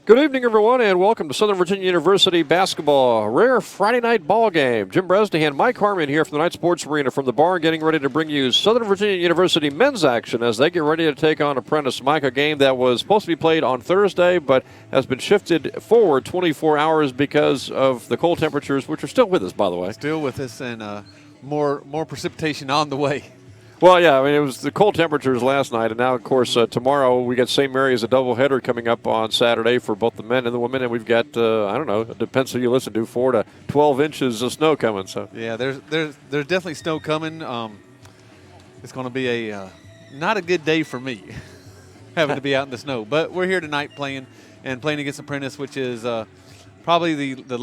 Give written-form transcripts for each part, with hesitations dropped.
Good evening, everyone, and welcome to Southern Virginia University basketball. A rare Friday night ball game. Jim Bresnahan, Mike Harmon here from the Night Sports Arena from the barn, getting ready to bring you Southern Virginia University men's action as they get ready to take on Apprentice. Mike, a game that was supposed to be played on Thursday, but has been shifted forward 24 hours because of the cold temperatures, which are still with us, by the way. Still with us, and more precipitation on the way. Well, yeah, I mean, it was the cold temperatures last night, and now, of course, tomorrow we got St. Mary's a doubleheader coming up on Saturday for both the men and the women, and we've got, I don't know, it depends who you listen to, 4 to 12 inches of snow coming. So yeah, there's definitely snow coming. It's going to be a not a good day for me, having to be out in the snow. But we're here tonight playing against Apprentice, which is probably the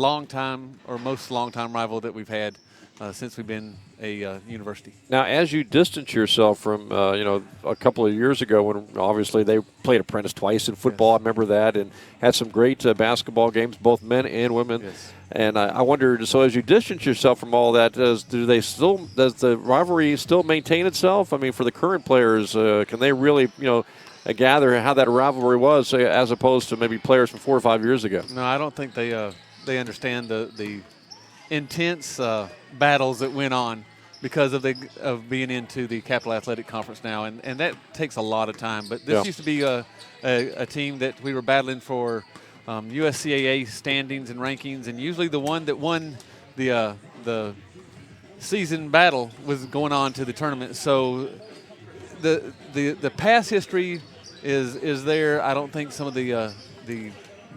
most long-time rival that we've had since we've been a university. now, as you distance yourself from, a couple of years ago when obviously they played Apprentice twice in football, Yes. I remember that, and had some great basketball games, both men and women. Yes. And I wondered, so as you distance yourself from all that, does the rivalry still maintain itself? I mean, for the current players, can they really, gather how that rivalry was as opposed to maybe players from 4 or 5 years ago? No, I don't think they understand the intense battles that went on because of being into the Capital Athletic Conference now, and that takes a lot of time. But this used to be a team that we were battling for USCAA standings and rankings, and usually the one that won the season battle was going on to the tournament. So the past history is there. I don't think some of the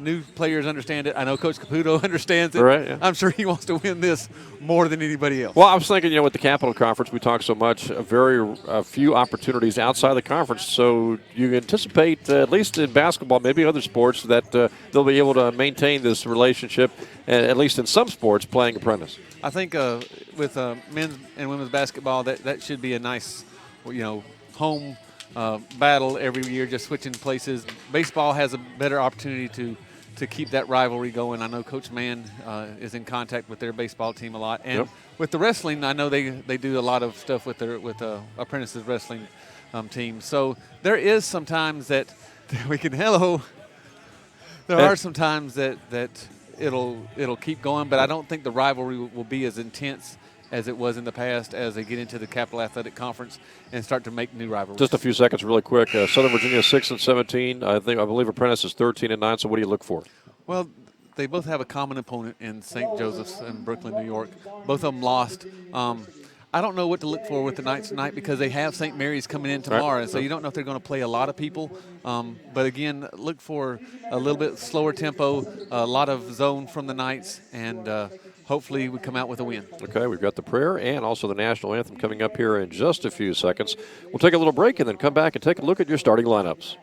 new players understand it. I know Coach Caputo understands it. Right, yeah. I'm sure he wants to win this more than anybody else. Well, I was thinking, with the Capital Conference, we talk so much, very few opportunities outside the conference. So you anticipate, at least in basketball, maybe other sports, that they'll be able to maintain this relationship, at least in some sports, playing Apprentice. I think with men's and women's basketball, that should be a nice, home battle every year, just switching places. Baseball has a better opportunity to keep that rivalry going. I know Coach Mann is in contact with their baseball team a lot, and with the wrestling, I know they do a lot of stuff with Apprentice's wrestling team. So there is sometimes that we can There are some times that it'll keep going, but I don't think the rivalry will be as intense as it was in the past as they get into the Capital Athletic Conference and start to make new rivalries. Just a few seconds really quick. Southern Virginia 6-17. I believe Apprentice is 13-9, so what do you look for? Well, they both have a common opponent in St. Joseph's in Brooklyn, New York. Both of them lost. I don't know what to look for with the Knights tonight because they have St. Mary's coming in tomorrow, and so you don't know if they're going to play a lot of people. But again, look for a little bit slower tempo, a lot of zone from the Knights, and hopefully we come out with a win. Okay, we've got the prayer and also the national anthem coming up here in just a few seconds. We'll take a little break and then come back and take a look at your starting lineups.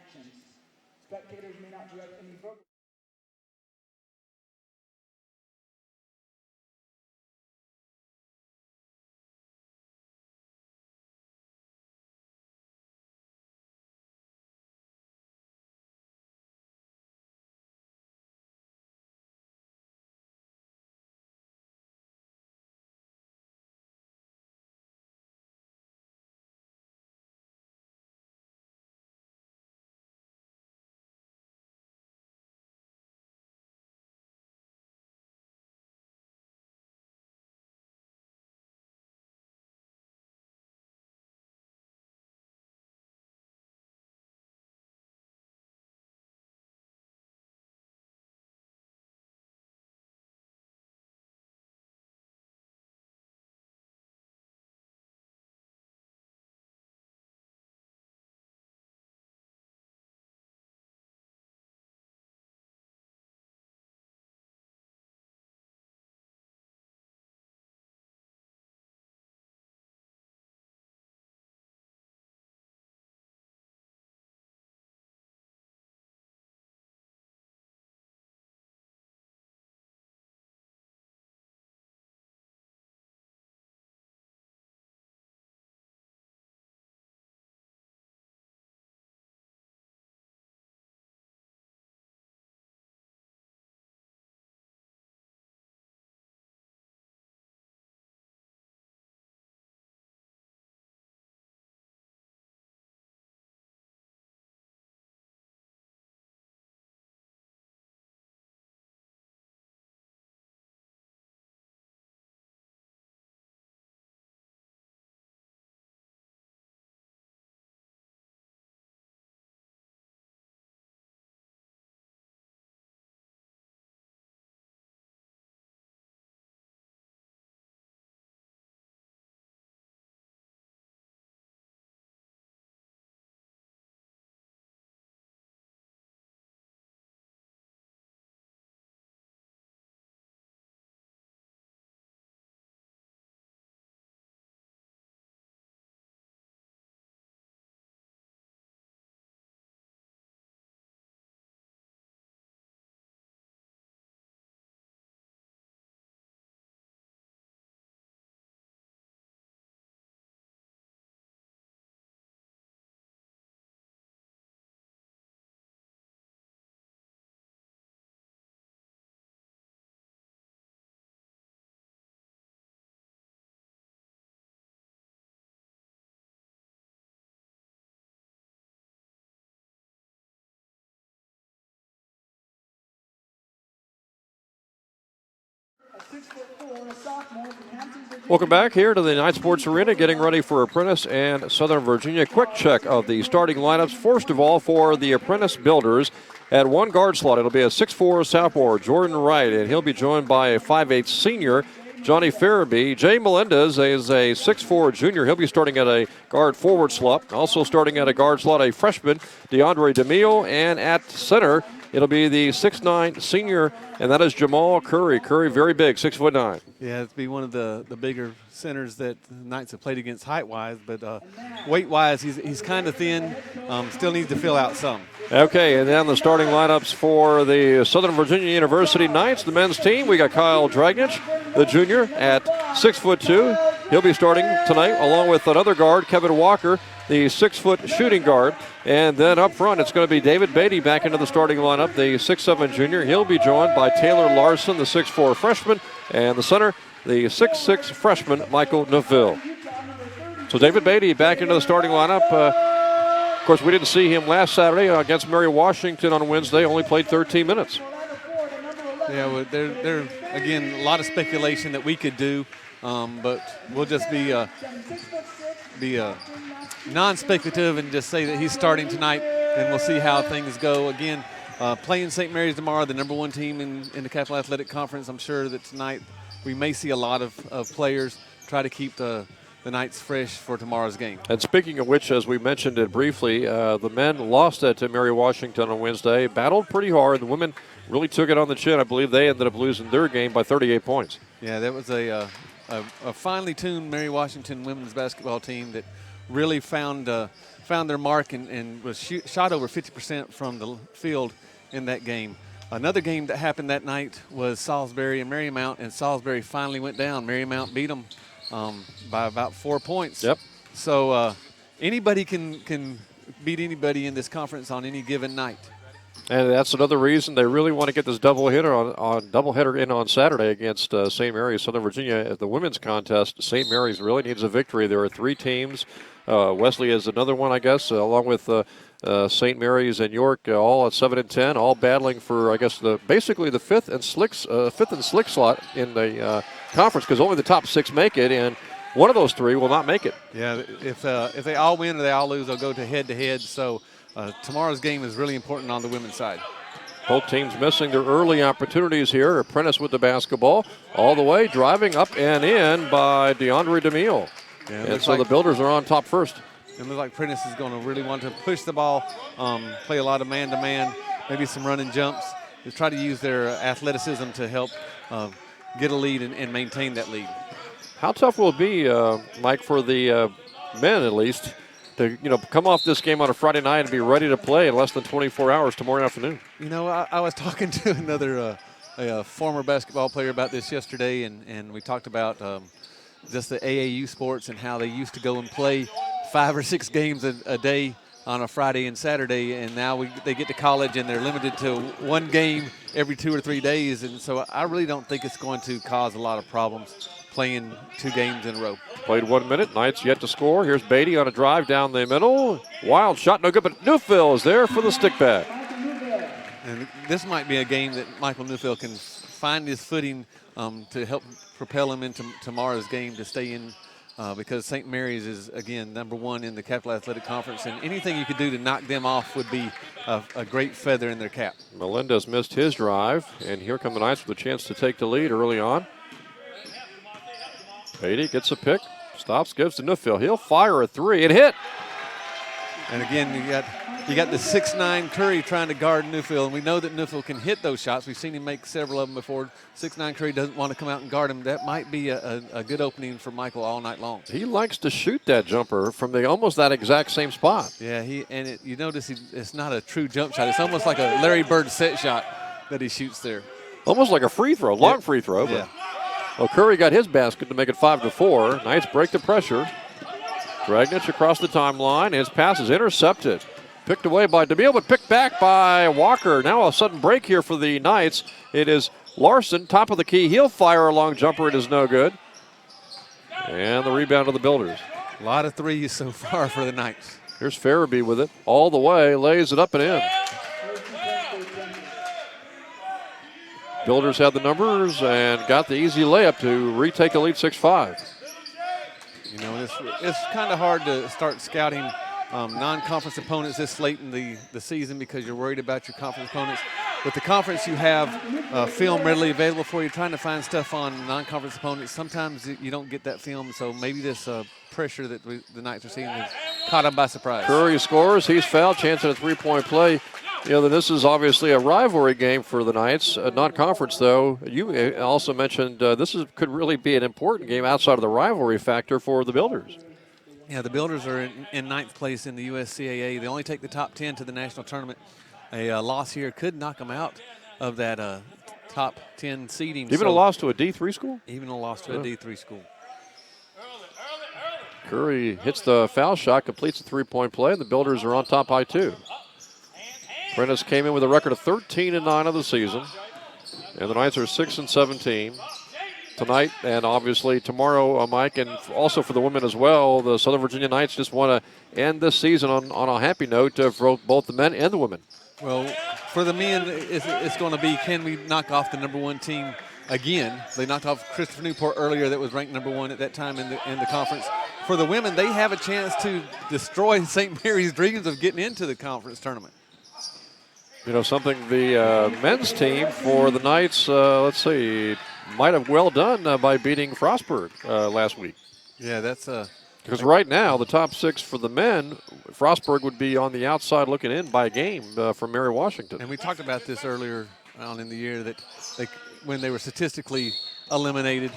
Welcome back here to the Knight Sports Arena, getting ready for Apprentice and Southern Virginia. Quick check of the starting lineups. First of all, for the Apprentice Builders, at one guard slot, it'll be a 6'4" sophomore, Jordan Wright, and he'll be joined by a 5'8" senior, Johnny Farabee. Jay Melendez is a 6'4" junior. He'll be starting at a guard forward slot. Also starting at a guard slot, a freshman, DeAndre DeMille, and at center, it'll be the 6'9" senior, and that is Jamal Curry. Curry, very big, 6'9". Yeah, it's be one of the bigger centers that the Knights have played against height-wise, but weight-wise, he's kind of thin. Still needs to fill out some. Okay, and then the starting lineups for the Southern Virginia University Knights, the men's team. We got Kyle Dragnich, the junior, at 6'2". He'll be starting tonight, along with another guard, Kevin Walker, the 6-foot shooting guard. And then up front, it's going to be David Beatty back into the starting lineup, the 6'7" junior. He'll be joined by Taylor Larson, the 6'4" freshman, and the center, the 6'6" freshman, Michael Neville. So David Beatty back into the starting lineup. Of course, we didn't see him last Saturday against Mary Washington on Wednesday. Only played 13 minutes. Yeah, well, there again, a lot of speculation that we could do, but we'll just be non-speculative and just say that he's starting tonight, and we'll see how things go. Again, playing St. Mary's tomorrow, the #1 team in the Capital Athletic Conference. I'm sure that tonight we may see a lot of players try to keep the Knights fresh for tomorrow's game. And speaking of which, as we mentioned it briefly, the men lost it to Mary Washington on Wednesday, battled pretty hard. The women really took it on the chin. I believe they ended up losing their game by 38 points. Yeah, that was a finely tuned Mary Washington women's basketball team that really found their mark and was shot over 50% from the field in that game. Another game that happened that night was Salisbury and Marymount, and Salisbury finally went down. Marymount beat them by about 4 points. Yep. So anybody can beat anybody in this conference on any given night. And that's another reason they really want to get this doubleheader in on Saturday against St. Mary's, Southern Virginia. At the women's contest, St. Mary's really needs a victory. There are 3 teams. Wesley is another one, I guess, along with St. Mary's and York, all at 7 and 10, all battling for, I guess, basically the fifth and slick slot in the conference, because only the top 6 make it, and one of those 3 will not make it. Yeah, if they all win or they all lose, they'll go to head-to-head. So tomorrow's game is really important on the women's side. Both teams missing their early opportunities here. Apprentice with the basketball, all the way, driving up and in by DeAndre DeMille. Yeah, and so the Builders are on top first. It looks like Apprentice is going to really want to push the ball, play a lot of man-to-man, maybe some running jumps, to try to use their athleticism to help get a lead and maintain that lead. How tough will it be, Mike, for the men at least, to come off this game on a Friday night and be ready to play in less than 24 hours tomorrow afternoon? I was talking to another a former basketball player about this yesterday, and we talked about just the AAU sports and how they used to go and play 5 or 6 games a day on a Friday and Saturday, and now they get to college and they're limited to 1 game every 2 or 3 days. And so I really don't think it's going to cause a lot of problems playing 2 games in a row. Played 1 minute. Knights yet to score. Here's Beatty on a drive down the middle. Wild shot, no good, but Newfield is there for the stick back. And this might be a game that Michael Newfield can find his footing to help propel him into tomorrow's game to stay in, because St. Mary's is, again, #1 in the Capital Athletic Conference, and anything you could do to knock them off would be a great feather in their cap. Melendez missed his drive, and here come the Knights with a chance to take the lead early on. Beatty gets a pick, stops, gives to Newfield. He'll fire a 3. It hit. And again, you got the 6'9" Curry trying to guard Newfield, and we know that Newfield can hit those shots. We've seen him make several of them before. 6'9" Curry doesn't want to come out and guard him. That might be a good opening for Michael all night long. He likes to shoot that jumper from almost that exact same spot. Yeah, you notice it's not a true jump shot. It's almost like a Larry Bird set shot that he shoots there. Almost like a free throw, long free throw. Yeah. Well, Curry got his basket to make it 5-4. Knights break the pressure. Dragnich across the timeline. His pass is intercepted. Picked away by DeMille, but picked back by Walker. Now a sudden break here for the Knights. It is Larson, top of the key. He'll fire a long jumper. It is no good. And the rebound of the Builders. A lot of threes so far for the Knights. Here's Farabee with it. All the way, lays it up and in. Builders had the numbers and got the easy layup to retake the lead 6-5. You know, it's kind of hard to start scouting non-conference opponents this late in the season because you're worried about your conference opponents. With the conference, you have film readily available for you. Trying to find stuff on non-conference opponents, sometimes you don't get that film. So maybe this pressure that the Knights are seeing has caught them by surprise. Curry scores. He's fouled. Chance at a three-point play. You know, this is obviously a rivalry game for the Knights, non-conference though. You also mentioned could really be an important game outside of the rivalry factor for the Builders. Yeah, the Builders are in ninth place in the USCAA. They only take the top 10 to the national tournament. A loss here could knock them out of that top 10 seeding. Even a loss to a D3 school? Even a loss to a D3 school. Curry hits the foul shot, completes the three-point play, and the Builders are on top by 2. Apprentice came in with a record of 13-9 of the season, and the Knights are 6-17 tonight, and obviously tomorrow, Mike, and also for the women as well. The Southern Virginia Knights just want to end this season on a happy note for both the men and the women. Well, for the men, it's going to be, can we knock off the #1 team again? They knocked off Christopher Newport earlier, that was ranked #1 at that time in the conference. For the women, they have a chance to destroy St. Mary's dreams of getting into the conference tournament. You know, something the men's team for the Knights, let's see, might have well done by beating Frostburg last week. Yeah, that's because right now, the top 6 for the men, Frostburg would be on the outside looking in by a game from Mary Washington. And we talked about this earlier on in the year that when they were statistically eliminated,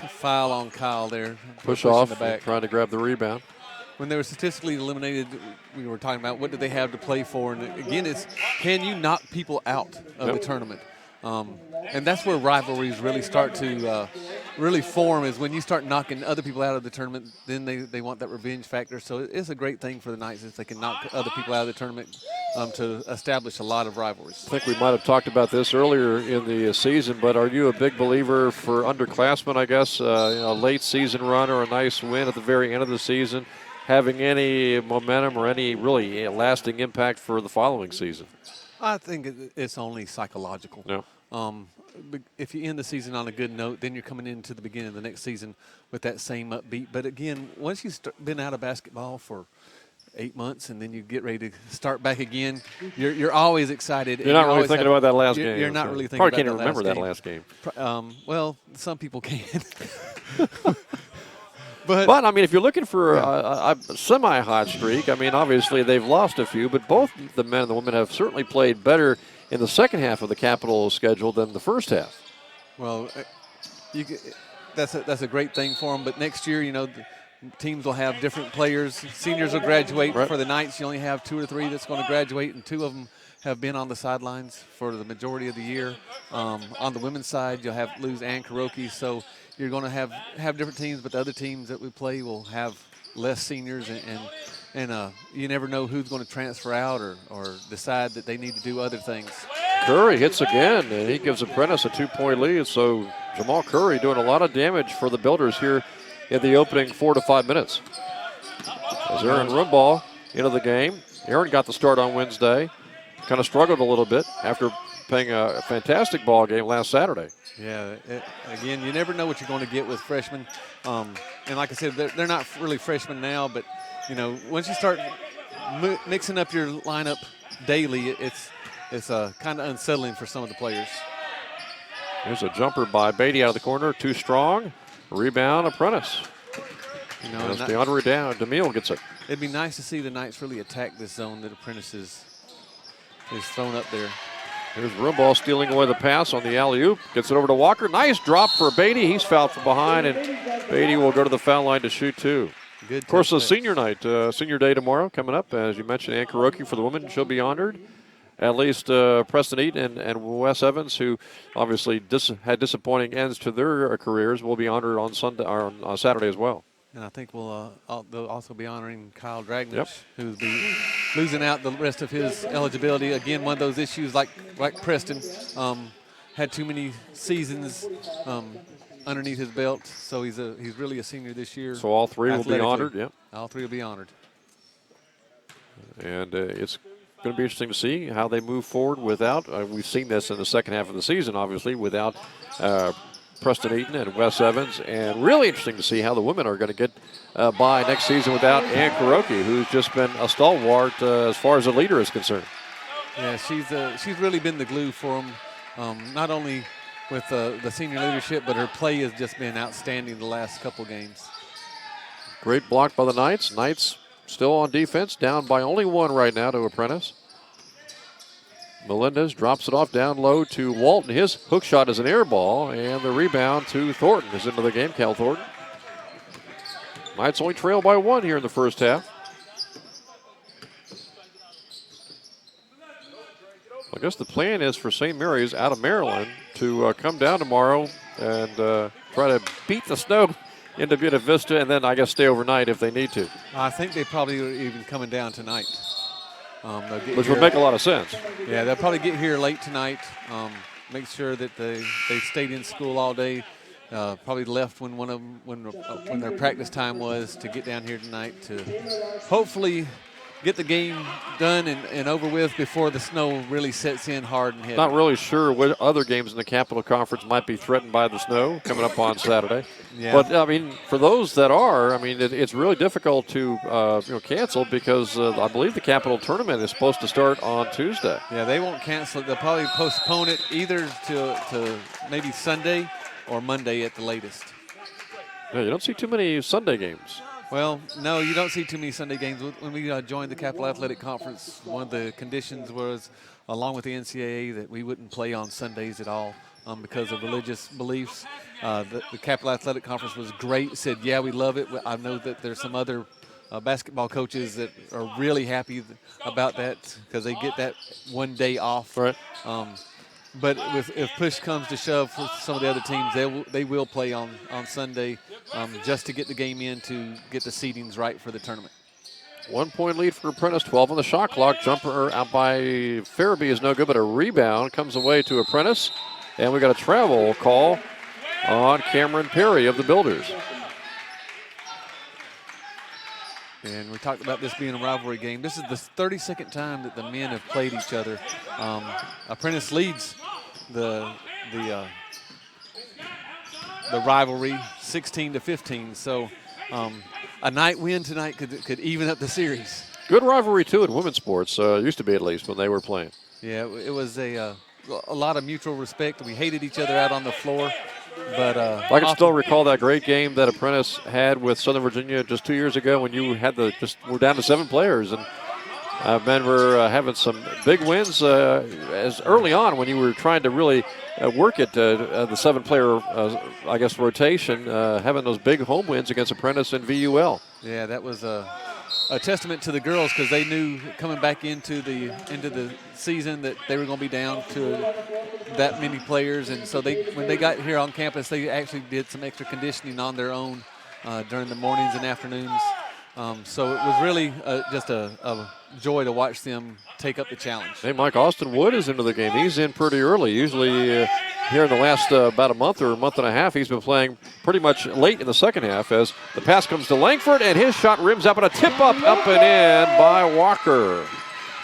foul on Kyle there. Push off, the back. Trying to grab the rebound. When they were statistically eliminated, we were talking about what do they have to play for. And again, it's can you knock people out of the tournament? And that's where rivalries really start to really form, is when you start knocking other people out of the tournament, then they want that revenge factor. So it's a great thing for the Knights if they can knock other people out of the tournament to establish a lot of rivalries. I think we might have talked about this earlier in the season, but are you a big believer for underclassmen, I guess, a late season run or a nice win at the very end of the season, having any momentum or any really lasting impact for the following season? I think it's only psychological. No. If you end the season on a good note, then you're coming into the beginning of the next season with that same upbeat. But again, once you've been out of basketball for 8 months and then you get ready to start back again, you're always excited. You're not really thinking about that last game. You're not really thinking probably about can't that remember that last game. Well, some people can. But, I mean, if you're looking for a semi-hot streak, I mean, obviously they've lost a few, but both the men and the women have certainly played better in the second half of the Capital schedule than the first half. Well, that's a great thing for them. But next year, you know, the teams will have different players. Seniors will graduate. Right. For the Knights, you only have 2 or 3 that's going to graduate, and 2 of them have been on the sidelines for the majority of the year. On the women's side, you'll lose Ann Kuroki, so you're going to have different teams, but the other teams that we play will have less seniors, and you never know who's going to transfer out or decide that they need to do other things. Curry hits again, and he gives Apprentice a 2-point lead. So Jamal Curry doing a lot of damage for the Builders here in the opening 4 to 5 minutes. As Aaron Rumball into the game. Aaron got the start on Wednesday. Kind of struggled a little bit after playing a fantastic ball game last Saturday. Yeah, again, you never know what you're going to get with freshmen. And like I said, they're not really freshmen now, but, you know, once you start mixing up your lineup daily, it's kind of unsettling for some of the players. Here's a jumper by Beatty out of the corner, too strong. Rebound, Apprentice. You know, as DeAndre down, DeMille gets it. It'd be nice to see the Knights really attack this zone that Apprentice is thrown up there. Here's Rumball stealing away the pass on the alley-oop. Gets it over to Walker. Nice drop for Beatty. He's fouled from behind, and Beatty will go to the foul line to shoot 2. Good. Of course, the senior night, senior day tomorrow coming up. As you mentioned, Ann Kuroki for the women. She'll be honored. At least Preston Eaton and Wes Evans, who obviously had disappointing ends to their careers, will be honored on Sunday or on Saturday as well. And I think they'll also be honoring Kyle Dragnich, Yep. who's be losing out the rest of his eligibility. Again, one of those issues like Preston, had too many seasons underneath his belt, so he's really a senior this year. So all 3 will be honored. Yep. All 3 will be honored. And it's going to be interesting to see how they move forward without. We've seen this in the second half of the season, obviously, without Preston Eaton and Wes Evans. And really interesting to see how the women are going to get by next season without Ann Kuroki, who's just been a stalwart as far as a leader is concerned. Yeah, she's really been the glue for them, not only with the senior leadership, but her play has just been outstanding the last couple games. Great block by the Knights. Knights still on defense, down by only one right now to Apprentice. Melendez drops it off down low to Walton. His hook shot is an air ball, and the rebound to Thornton is into the game, Cal Thornton. Knights only trail by one here in the first half. I guess the plan is for St. Mary's out of Maryland to come down tomorrow and try to beat the snow into Buena Vista, and then I guess stay overnight if they need to. I think they probably are even coming down tonight. Which would make a lot of sense. Yeah, they'll probably get here late tonight. Make sure that they stayed in school all day. Probably left when when their practice time was to get down here tonight to hopefully get the game done and over with before the snow really sets in hard and heavy. Not really sure what other games in the Capital Conference might be threatened by the snow coming up on Saturday. Yeah. But, I mean, for those that are, I mean, it's really difficult to cancel because I believe the Capital Tournament is supposed to start on Tuesday. Yeah, they won't cancel it. They'll probably postpone it either to maybe Sunday or Monday at the latest. Yeah, you don't see too many Sunday games. Well, no, you don't see too many Sunday games. When we joined the Capital Athletic Conference, one of the conditions was, along with the NCAA, that we wouldn't play on Sundays at all because of religious beliefs. The Capital Athletic Conference was great, said, yeah, we love it. I know that there's some other basketball coaches that are really happy about that because they get that one day off. Right. But if push comes to shove for some of the other teams, they will play on Sunday just to get the game in to get the seedings right for the tournament. 1 point lead for Apprentice, 12 on the shot clock. Jumper out by Farabee is no good, but a rebound comes away to Apprentice. And we got a travel call on Cameron Perry of the Builders. And we talked about this being a rivalry game. This is the 32nd time that the men have played each other. Apprentice leads the rivalry 16-15. So a night win tonight could even up the series. Good rivalry too in women's sports. Used to be at least when they were playing. Yeah, it was a lot of mutual respect. We hated each other out on the floor. But I can still recall that great game that Apprentice had with Southern Virginia just 2 years ago when you had we're down to 7 players, and men were having some big wins as early on when you were trying to really work at the 7-player, rotation, having those big home wins against Apprentice and VUL. Yeah, that was a testament to the girls because they knew coming back into the season that they were going to be down to that many players, and so when they got here on campus, they actually did some extra conditioning on their own during the mornings and afternoons. So it was really just a joy to watch them take up the challenge. Hey, Mike, Austin Wood is into the game. He's in pretty early. Usually here in the last about a month or a month and a half, he's been playing pretty much late in the second half as the pass comes to Langford, and his shot rims up, and a tip-up up and in by Walker.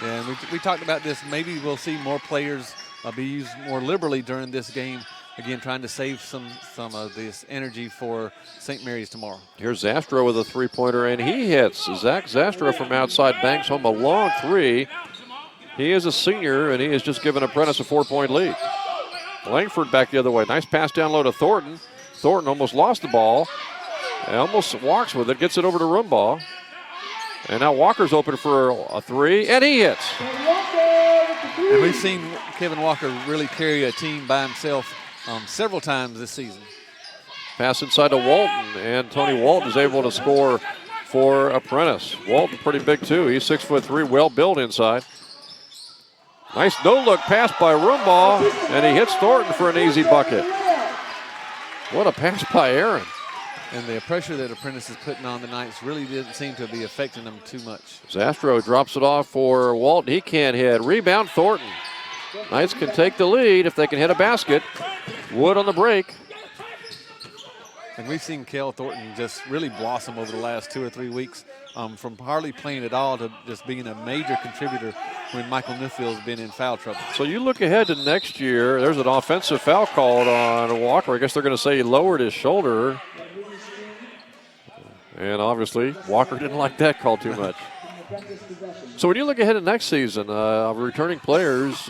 Yeah, and we talked about this. Maybe we'll see more players be used more liberally during this game. Again, trying to save some of this energy for St. Mary's tomorrow. Here's Zastro with a three-pointer, and he hits. Zach Zastro from outside banks home a long three. He is a senior, and he has just given Apprentice a 4-point lead. Langford back the other way. Nice pass down low to Thornton. Thornton almost lost the ball. And almost walks with it, gets it over to Rumbaugh. And now Walker's open for a three, and he hits. And we've seen Kevin Walker really carry a team by himself several times this season. Pass inside to Walton, and Tony Walton is able to score for Apprentice. Walton pretty big too. He's 6'3", well built inside. Nice no-look pass by Rumbaugh, and he hits Thornton for an easy bucket. What a pass by Aaron. And the pressure that Apprentice is putting on the Knights really didn't seem to be affecting them too much. Zastro drops it off for Walton. He can't hit. Rebound Thornton. Knights can take the lead if they can hit a basket. Wood on the break. And we've seen Kel Thornton just really blossom over the last 2 or 3 weeks. from hardly playing at all to just being a major contributor when Michael Newfield's been in foul trouble. So you look ahead to next year. There's an offensive foul called on Walker. I guess they're going to say he lowered his shoulder. And obviously, Walker didn't like that call too much. So when you look ahead to next season, returning players,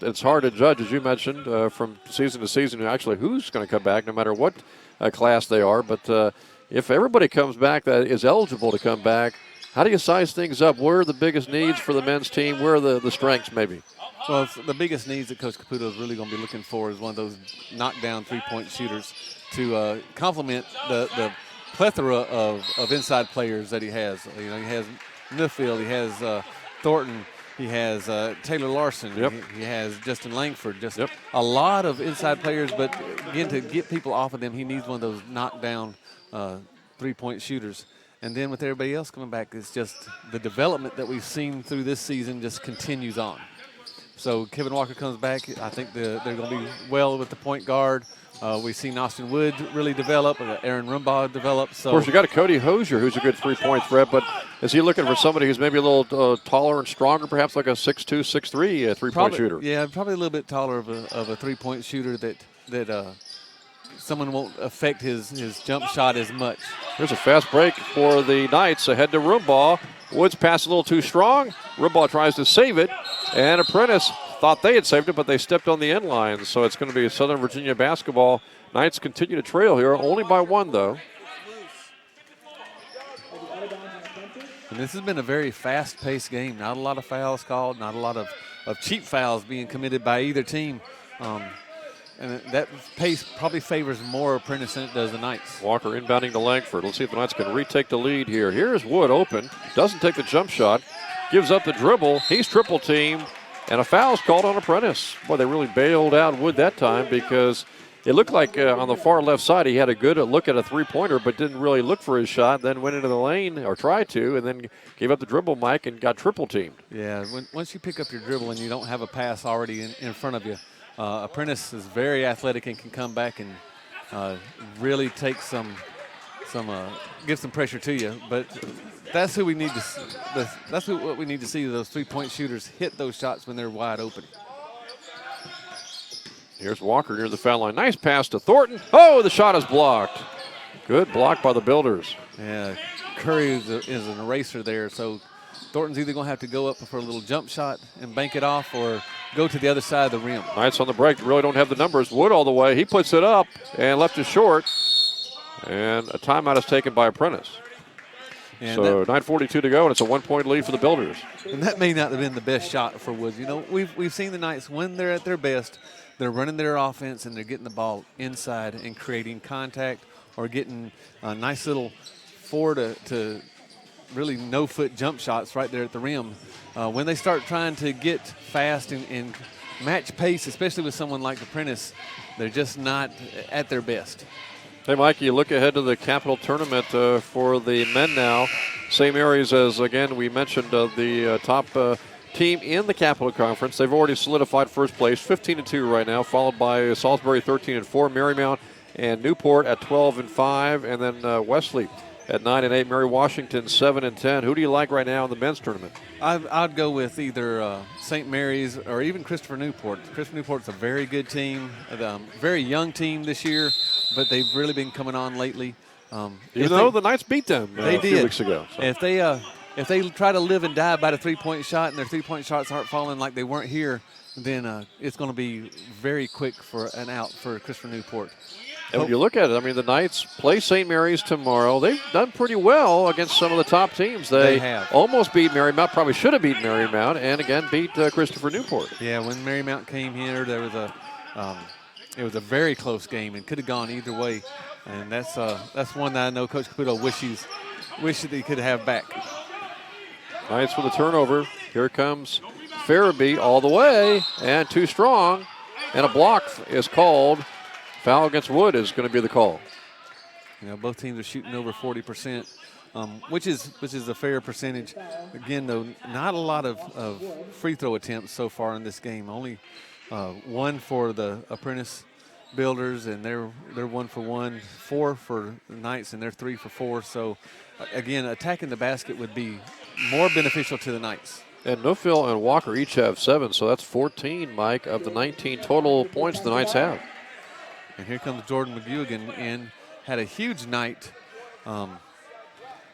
it's hard to judge, as you mentioned, from season to season, actually who's going to come back, no matter what class they are. But if everybody comes back that is eligible to come back, how do you size things up? Where are the biggest needs for the men's team? Where are the strengths, maybe? Well, the biggest needs that Coach Caputo is really going to be looking for is one of those knockdown three-point shooters to complement the plethora of inside players that he has. He has Newfield, he has Thornton, he has Taylor Larson, yep. he has Justin Langford, yep. A lot of inside players, but again, to get people off of them, he needs one of those knockdown three-point shooters. And then with everybody else coming back, it's just the development that we've seen through this season just continues on. So Kevin Walker comes back. I think they're going to be well with the point guard. We've seen Austin Wood really develop, Aaron Rumbaugh develop. So of course, you got a Cody Hosier who's a good three-point threat, but is he looking for somebody who's maybe a little taller and stronger, perhaps like a 6'2", 6'3" three-point shooter? Yeah, probably a little bit taller of a three-point shooter that someone won't affect his jump shot as much. Here's a fast break for the Knights ahead to Rumbaugh. Woods passed a little too strong. Rumbaugh tries to save it, and Apprentice thought they had saved it, but they stepped on the end line. So it's going to be Southern Virginia basketball. Knights continue to trail here, only by one, though. And this has been a very fast-paced game. Not a lot of fouls called, not a lot of cheap fouls being committed by either team. And that pace probably favors more Apprentice than it does the Knights. Walker inbounding to Langford. Let's see if the Knights can retake the lead here. Here's Wood open. Doesn't take the jump shot. Gives up the dribble. He's triple teamed. And a foul's called on Apprentice. Boy, they really bailed out Wood that time because it looked like on the far left side he had a good look at a three-pointer but didn't really look for his shot, then went into the lane or tried to, and then gave up the dribble, Mike, and got triple teamed. Yeah, once you pick up your dribble and you don't have a pass already in front of you, Apprentice is very athletic and can come back and really take give some pressure to you. But that's who we need to. That's what we need to see. Those three-point shooters hit those shots when they're wide open. Here's Walker near the foul line. Nice pass to Thornton. Oh, the shot is blocked. Good block by the Builders. Yeah, Curry is an eraser there. So Thornton's either going to have to go up for a little jump shot and bank it off or go to the other side of the rim. Knights on the break really don't have the numbers. Wood all the way. He puts it up and left it short. And a timeout is taken by Apprentice. And so 9:42 to go, and it's a one-point lead for the Builders. And that may not have been the best shot for Woods. We've seen the Knights when they're at their best, they're running their offense and they're getting the ball inside and creating contact or getting a nice little 4 to really no-foot jump shots right there at the rim. When they start trying to get fast and match pace, especially with someone like Apprentice, they're just not at their best. Hey, Mike, you look ahead to the Capital Tournament for the men now. Same areas as, again, we mentioned the top team in the Capital Conference. They've already solidified first place, 15-2 right now, followed by Salisbury 13-4, Marymount and Newport at 12-5, and then Wesley at 9-8, Mary Washington 7-10. Who do you like right now in the men's tournament? I'd go with either St. Mary's or even Christopher Newport. Christopher Newport's a very good team, very young team this year, but they've really been coming on lately. Even though the Knights beat them a few weeks ago. So. If they try to live and die by the three-point shot and their three-point shots aren't falling like they weren't here, then it's going to be very quick for an out for Christopher Newport. And when you look at it, I mean, the Knights play St. Mary's tomorrow. They've done pretty well against some of the top teams. They have. Almost beat Marymount, probably should have beat Marymount, and again beat Christopher Newport. Yeah, when Marymount came here, there was it was a very close game and could have gone either way. And that's one that I know Coach Caputo wishes that he could have back. Knights with a turnover. Here comes Farabee all the way, and too strong, and a block is called. Foul against Wood is going to be the call. Both teams are shooting over 40%, which is a fair percentage. Again, though, not a lot of free throw attempts so far in this game. Only one for the Apprentice Builders, and they're 1 for 1, 4 for the Knights, and they're 3 for 4. So, again, attacking the basket would be more beneficial to the Knights. And Nuffield and Walker each have 7, so that's 14, Mike, of the 19 total points the Knights have. And here comes Jordan McGuigan in. Had a huge night on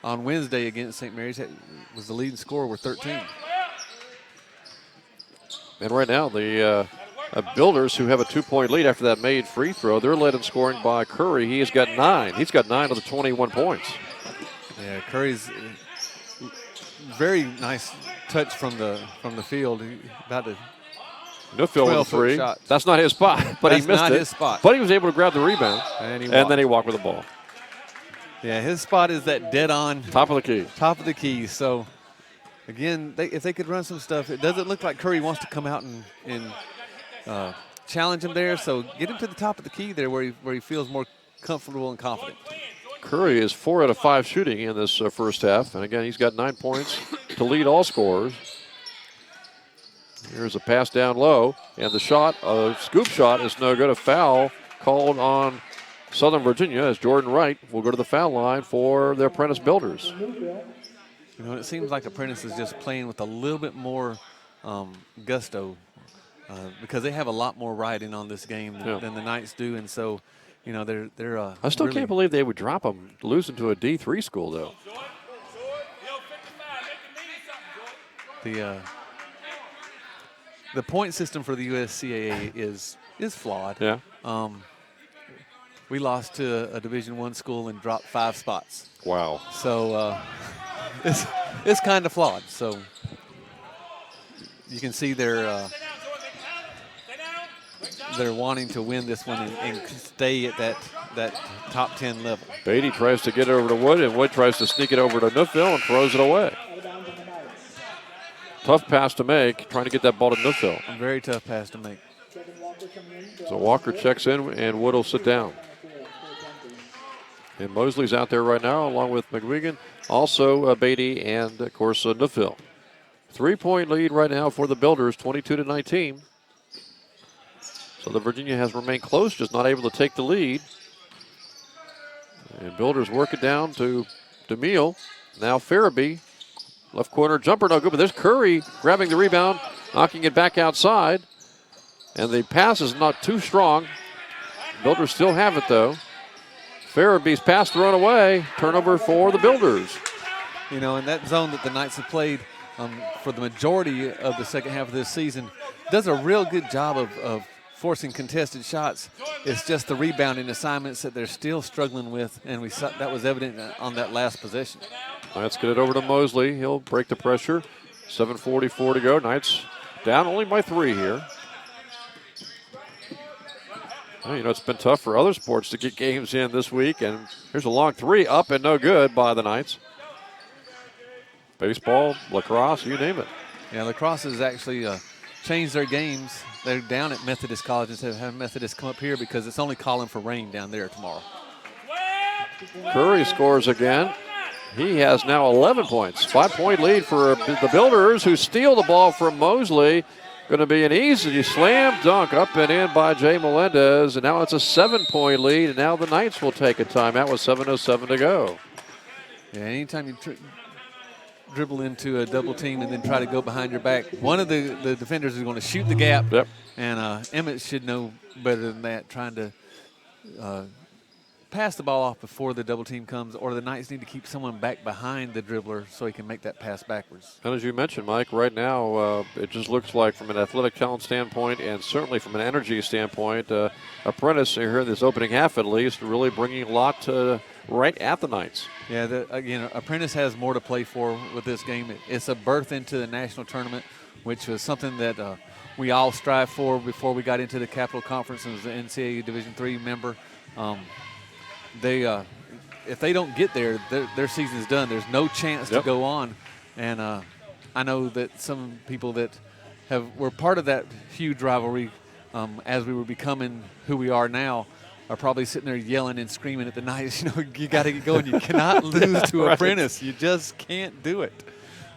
Wednesday against St. Mary's. Was the leading scorer with 13. And right now, the Builders, who have a 2-point lead after that made free throw, they're led in scoring by Curry. He has got 9. He's got 9 of the 21 points. Yeah, Curry's very nice touch from the field. About to Nuffield with a 3. Shot. That's not his spot, but he missed it. His spot. But he was able to grab the rebound, and then he walked with the ball. Yeah, his spot is that dead on. Top of the key. Top of the key. So, again, if they could run some stuff, it doesn't look like Curry wants to come out and challenge him there. So get him to the top of the key there where he feels more comfortable and confident. Curry is 4 out of 5 shooting in this first half. And again, he's got 9 points to lead all scorers. Here's a pass down low. And the shot, a scoop shot, is no good. A foul called on Southern Virginia as Jordan Wright will go to the foul line for the Apprentice Builders. You know, it seems like Apprentice is just playing with a little bit more gusto because they have a lot more riding on this game than the Knights do. And so, you know, they're I still really can't believe they would drop them, losing to a D3 school, though. The point system for the USCAA is flawed. Yeah. We lost to a Division I school and dropped 5 spots. Wow. So it's kind of flawed. So you can see they're wanting to win this one and stay at that top 10 level. Beatty tries to get it over to Wood, and Wood tries to sneak it over to Nuffield and throws it away. Tough pass to make, trying to get that ball to Nuffield. A very tough pass to make. So Walker checks in, and Wood will sit down. And Mosley's out there right now, along with McGuigan, also Beatty, and, of course, Nuffield. 3-point lead right now for the Builders, 22-19. So the Virginia has remained close, just not able to take the lead. And Builders work it down to DeMille. Now Farabee, left corner jumper, no good, but there's Curry grabbing the rebound, knocking it back outside. And the pass is not too strong. Builders still have it, though. Farabee's pass thrown away. Turnover for the Builders. You know, in that zone that the Knights have played for the majority of the second half of this season, does a real good job of forcing contested shots. It's just the rebounding assignments that they're still struggling with, and that was evident on that last possession. Let's get it over to Mosley. He'll break the pressure. 7:44 to go. Knights down only by 3 here. Well, you know, it's been tough for other sports to get games in this week, and here's a long 3 up and no good by the Knights. Baseball, lacrosse, you name it. Yeah, lacrosse has actually changed their games. They're down at Methodist College instead of having Methodist come up here because it's only calling for rain down there tomorrow. Curry scores again. He has now 11 points. 5-point lead for the Builders, who steal the ball from Mosley. Going to be an easy slam dunk up and in by Jay Melendez. And now it's a 7-point lead. And now the Knights will take a timeout with 7:07 to go. Yeah, anytime you dribble into a double team and then try to go behind your back, one of the defenders is going to shoot the gap. Yep. And Emmett should know better than that, trying to pass the ball off before the double team comes, or the Knights need to keep someone back behind the dribbler so he can make that pass backwards. And as you mentioned, Mike, right now it just looks like from an athletic talent standpoint and certainly from an energy standpoint, Apprentice here in this opening half at least really bringing a lot right at the Knights. Yeah, again, Apprentice has more to play for with this game. It's a berth into the national tournament, which was something that we all strive for before we got into the Capital Conference and was an NCAA Division III member. If they don't get there, their season's done. There's no chance to go on. And I know that some people that were part of that huge rivalry as we were becoming who we are now are probably sitting there yelling and screaming at the Knights. You know, you got to get going. You cannot lose to right. Apprentice. You just can't do it.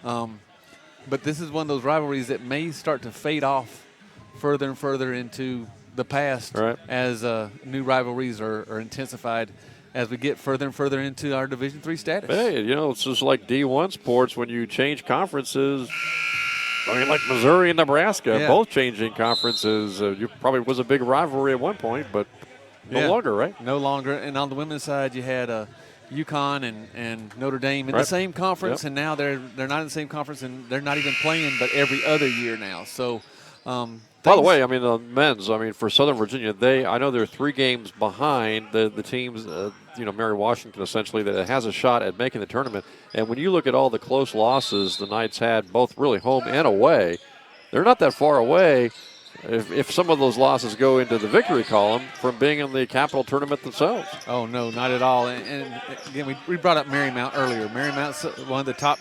But this is one of those rivalries that may start to fade off further and further into the past Right. as new rivalries are intensified as we get further and further into our Division III status. Hey, it's just like D1 sports when you change conferences. I mean, like Missouri and Nebraska, both changing conferences. You probably was a big rivalry at one point, but no longer, right? No longer. And on the women's side, you had UConn and Notre Dame in the same conference, and now they're not in the same conference, and they're not even playing but every other year now. So, by the way, I mean the men's. I mean for Southern Virginia, I know they're 3 games behind the teams. Mary Washington essentially that has a shot at making the tournament. And when you look at all the close losses the Knights had, both really home and away, they're not that far away. If some of those losses go into the victory column from being in the Capital Tournament themselves. Oh, no, not at all. And again, we brought up Marymount earlier. Marymount's one of the top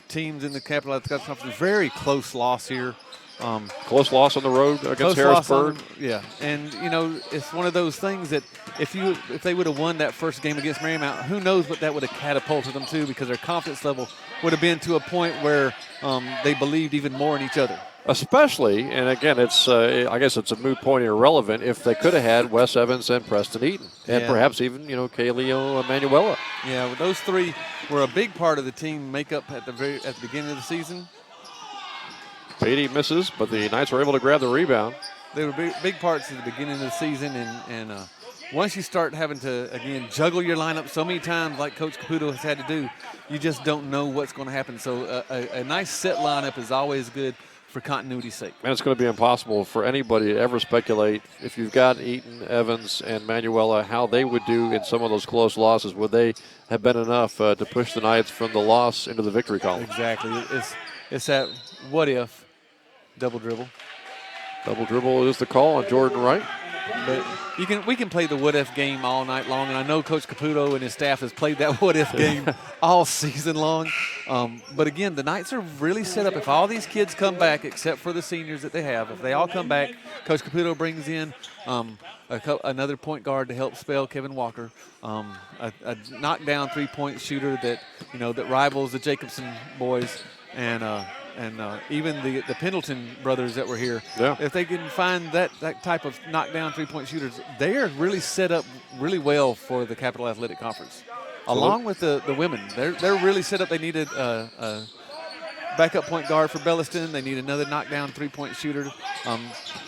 teams in the Capital Athletic Conference. Very close loss here. Close loss on the road against Harrisburg. And it's one of those things that if they would have won that first game against Marymount, who knows what that would have catapulted them to, because their confidence level would have been to a point where they believed even more in each other. Especially, and again, it's I guess it's a moot point, irrelevant, if they could have had Wes Evans and Preston Eaton, and perhaps even Kaleo Emanuela. Yeah, well, those 3 were a big part of the team makeup at the beginning of the season. Beatty misses, but the Knights were able to grab the rebound. They were big parts at the beginning of the season, and once you start having to, again, juggle your lineup so many times like Coach Caputo has had to do, you just don't know what's going to happen. So a nice set lineup is always good for continuity's sake. And it's going to be impossible for anybody to ever speculate if you've got Eaton, Evans, and Manuela, how they would do in some of those close losses. Would they have been enough to push the Knights from the loss into the victory column? Exactly. It's that what if double dribble. Double dribble is the call on Jordan Wright. But we can play the what-if game all night long, and I know Coach Caputo and his staff has played that what-if game all season long. But, again, the Knights are really set up. If all these kids come back, except for the seniors that they have, if they all come back, Coach Caputo brings in another point guard to help spell Kevin Walker, a knockdown three-point shooter that rivals the Jacobson boys, and even the Pendleton brothers that were here. Yeah. If they can find that type of knockdown three-point shooters, they are really set up really well for the Capital Athletic Conference. Along with the women, they're really set up. They needed a backup point guard for Belliston. They need another knockdown three-point shooter.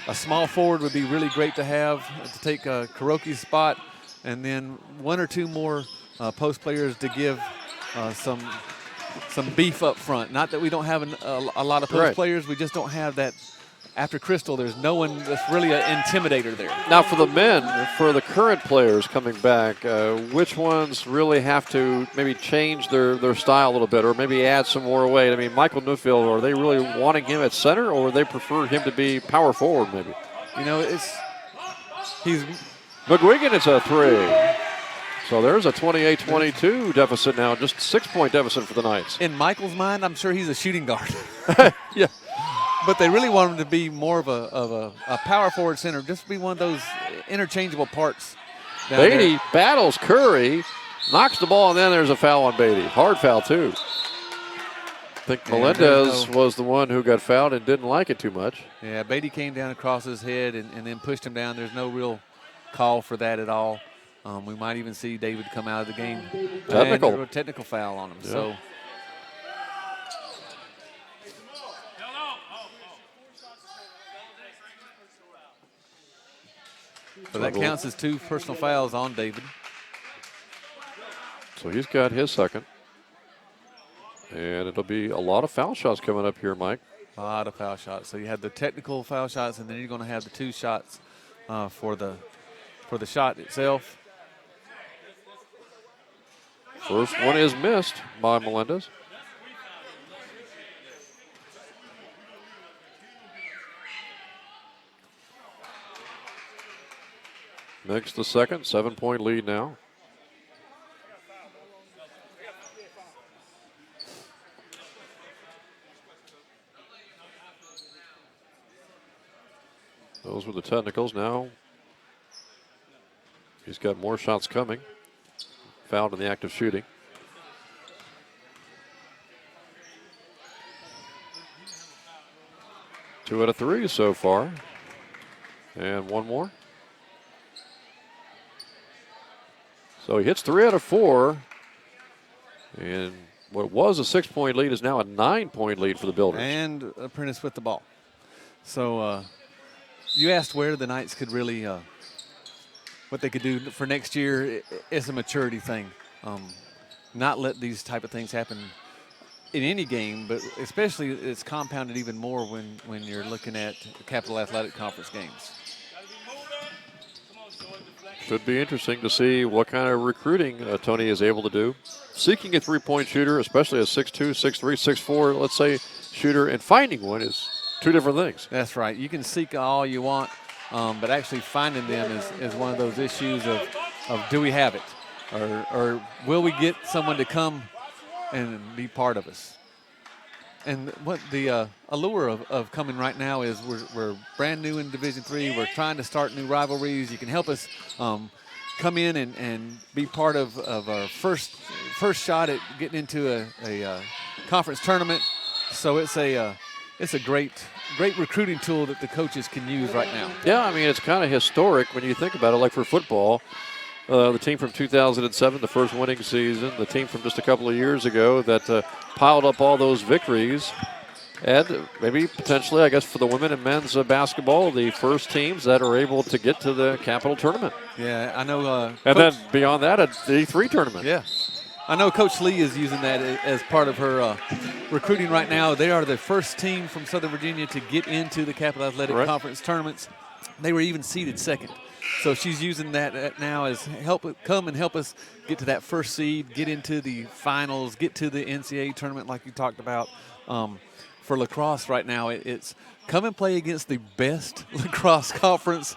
A small forward would be really great to have to take Kuroki's spot, and then 1 or 2 more post players to give some beef up front. Not that we don't have a lot of post players. We just don't have that. After Crystal, there's no one that's really an intimidator there. Now for the men, for the current players coming back, which ones really have to maybe change their style a little bit or maybe add some more weight? I mean, Michael Newfield, are they really wanting him at center or would they prefer him to be power forward maybe? He's McGuigan, it's a 3. So there's a 28-22 deficit now, just 6-point deficit for the Knights. In Michael's mind, I'm sure he's a shooting guard. Yeah. But they really want him to be more of a power forward center, just be one of those interchangeable parts. Beatty battles Curry, knocks the ball, and then there's a foul on Beatty. Hard foul, too. I think Melendez was the one who got fouled and didn't like it too much. Yeah, Beatty came down across his head and then pushed him down. There's no real call for that at all. We might even see David come out of the game. Technical foul on him. Yeah. So. So that counts as 2 personal fouls on David. So he's got his second. And it'll be a lot of foul shots coming up here, Mike. A lot of foul shots. So you have the technical foul shots, and then you're going to have the 2 shots for the shot itself. First one is missed by Melendez. Next the second, 7-point lead now. Those were the technicals. Now he's got more shots coming. Fouled in the act of shooting. Two out of 3 so far. And one more. So he hits 3 out of 4. And what was a 6-point lead is now a 9-point lead for the Builders. And Apprentice with the ball. So you asked where the Knights could really, what they could do for next year. It's a maturity thing. Not let these type of things happen in any game, but especially it's compounded even more when you're looking at Capital Athletic Conference games. Should be interesting to see what kind of recruiting Tony is able to do. Seeking a 3-point shooter, especially a 6'2", 6'3", 6'4", let's say, shooter, and finding one is two different things. That's right. You can seek all you want, but actually finding them is one of those issues of do we have it? Or will we get someone to come and be part of us? And what the allure of coming right now is we're brand new in Division III. We're trying to start new rivalries. You can help us come in and be part of our first shot at getting into a conference tournament. So it's a great recruiting tool that the coaches can use right now. Yeah, I mean, it's kind of historic when you think about it. Like for football, the team from 2007, the first winning season, the team from just a couple of years ago that piled up all those victories. And maybe potentially, I guess, for the women and men's basketball, the first teams that are able to get to the Capital Tournament. Yeah, I know. And then beyond that, a D3 tournament. Yeah. I know Coach Lee is using that as part of her recruiting right now. They are the first team from Southern Virginia to get into the Capital Athletic Conference tournaments. They were even seeded second. So she's using that now as come and help us get to that first seed, get into the finals, get to the NCAA tournament like you talked about. For lacrosse right now, it's come and play against the best lacrosse conference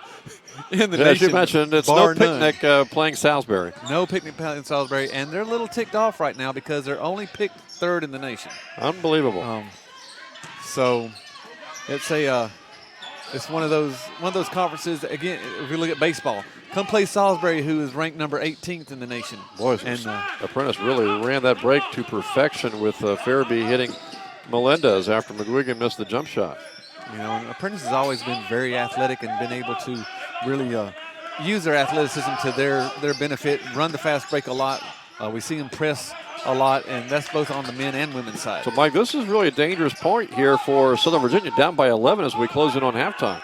in the nation. As you mentioned, it's no picnic playing Salisbury. No picnic playing Salisbury, and they're a little ticked off right now because they're only picked third in the nation. Unbelievable. So it's one of those conferences. Again, if we look at baseball, come play Salisbury, who is ranked number 18th in the nation. Boys, and Apprentice really ran that break to perfection with Farabee hitting Melendez after McGuigan missed the jump shot. You know, and Apprentice has always been very athletic and been able to really use their athleticism to their benefit, run the fast break a lot. We see them press a lot, and that's both on the men and women's side. So, Mike, this is really a dangerous point here for Southern Virginia, down by 11 as we close in on halftime.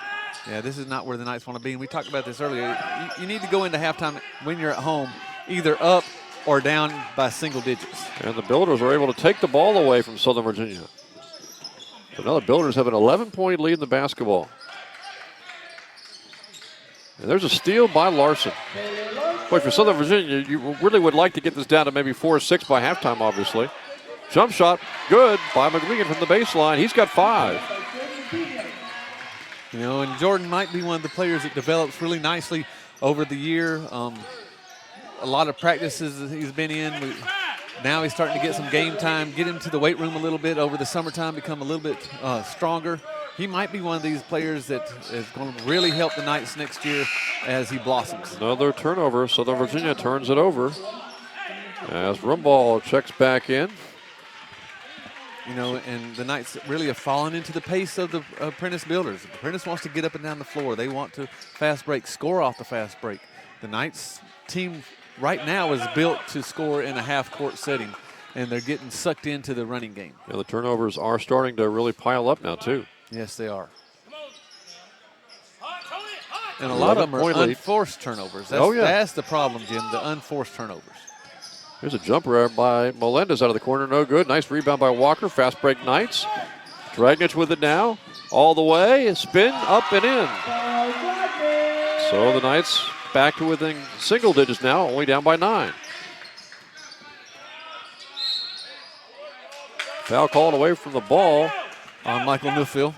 Yeah, this is not where the Knights want to be, and we talked about this earlier. You need to go into halftime when you're at home, either up or down by single digits. And the Builders are able to take the ball away from Southern Virginia. So now the Builders have an 11-point lead in the basketball. And there's a steal by Larson. Boy, for Southern Virginia, you really would like to get this down to maybe 4 or 6 by halftime, obviously. Jump shot, good by McGuigan from the baseline. He's got 5. You know, and Jordan might be one of the players that develops really nicely over the year. A lot of practices that he's been in. Now he's starting to get some game time, get into the weight room a little bit over the summertime, become a little bit stronger. He might be one of these players that is going to really help the Knights next year as he blossoms. Another turnover. Southern Virginia turns it over as Rumball checks back in. You know, and the Knights really have fallen into the pace of the Apprentice Builders. Apprentice wants to get up and down the floor. They want to fast break, score off the fast break. The Knights team right now is built to score in a half-court setting, and they're getting sucked into the running game. Yeah, the turnovers are starting to really pile up now, too. Yes, they are. And a lot of them are unforced turnovers. That's the problem, Jim, the unforced turnovers. Here's a jumper by Melendez out of the corner, no good. Nice rebound by Walker, fast break Knights. Dragnich with it now, all the way, spin, up and in. So the Knights back to within single digits now, only down by 9. Foul called away from the ball on Michael Newfield.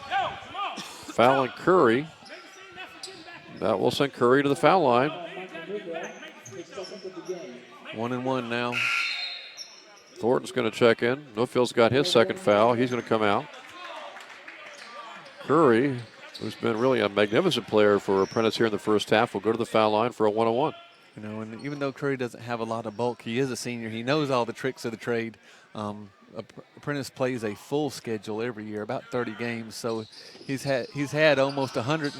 Fouling Curry. That will send Curry to the foul line. 1-1 now. Thornton's going to check in. Newfield's got his second foul. He's going to come out. Curry, who's been really a magnificent player for Apprentice here in the first half, will go to the foul line for a 1-on-1. You know, and even though Curry doesn't have a lot of bulk, he is a senior. He knows all the tricks of the trade. Apprentice plays a full schedule every year, about 30 games. So he's had almost 100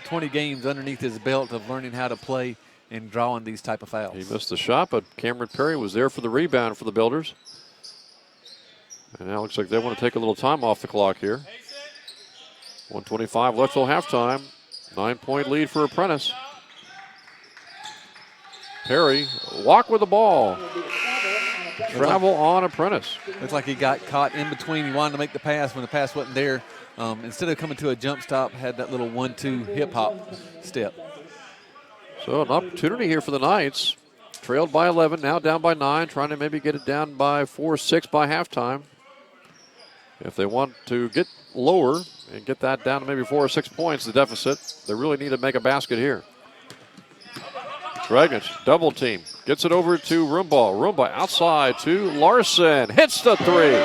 20 games underneath his belt of learning how to play and drawing these type of fouls. He missed the shot, but Cameron Perry was there for the rebound for the Builders. And now it looks like they want to take a little time off the clock here. 1:25 left till halftime. 9-point lead for Apprentice. Perry, walk with the ball. Travel on Apprentice. Looks like he got caught in between. He wanted to make the pass when the pass wasn't there. Instead of coming to a jump stop, had that little 1-2 hip hop step. So an opportunity here for the Knights. Trailed by 11, now down by 9, trying to maybe get it down by 4-6 by halftime. If they want to get lower and get that down to maybe 4 or 6 points, the deficit, they really need to make a basket here. Dragnich, double team, gets it over to Roomba. Roomba outside to Larson, hits the three.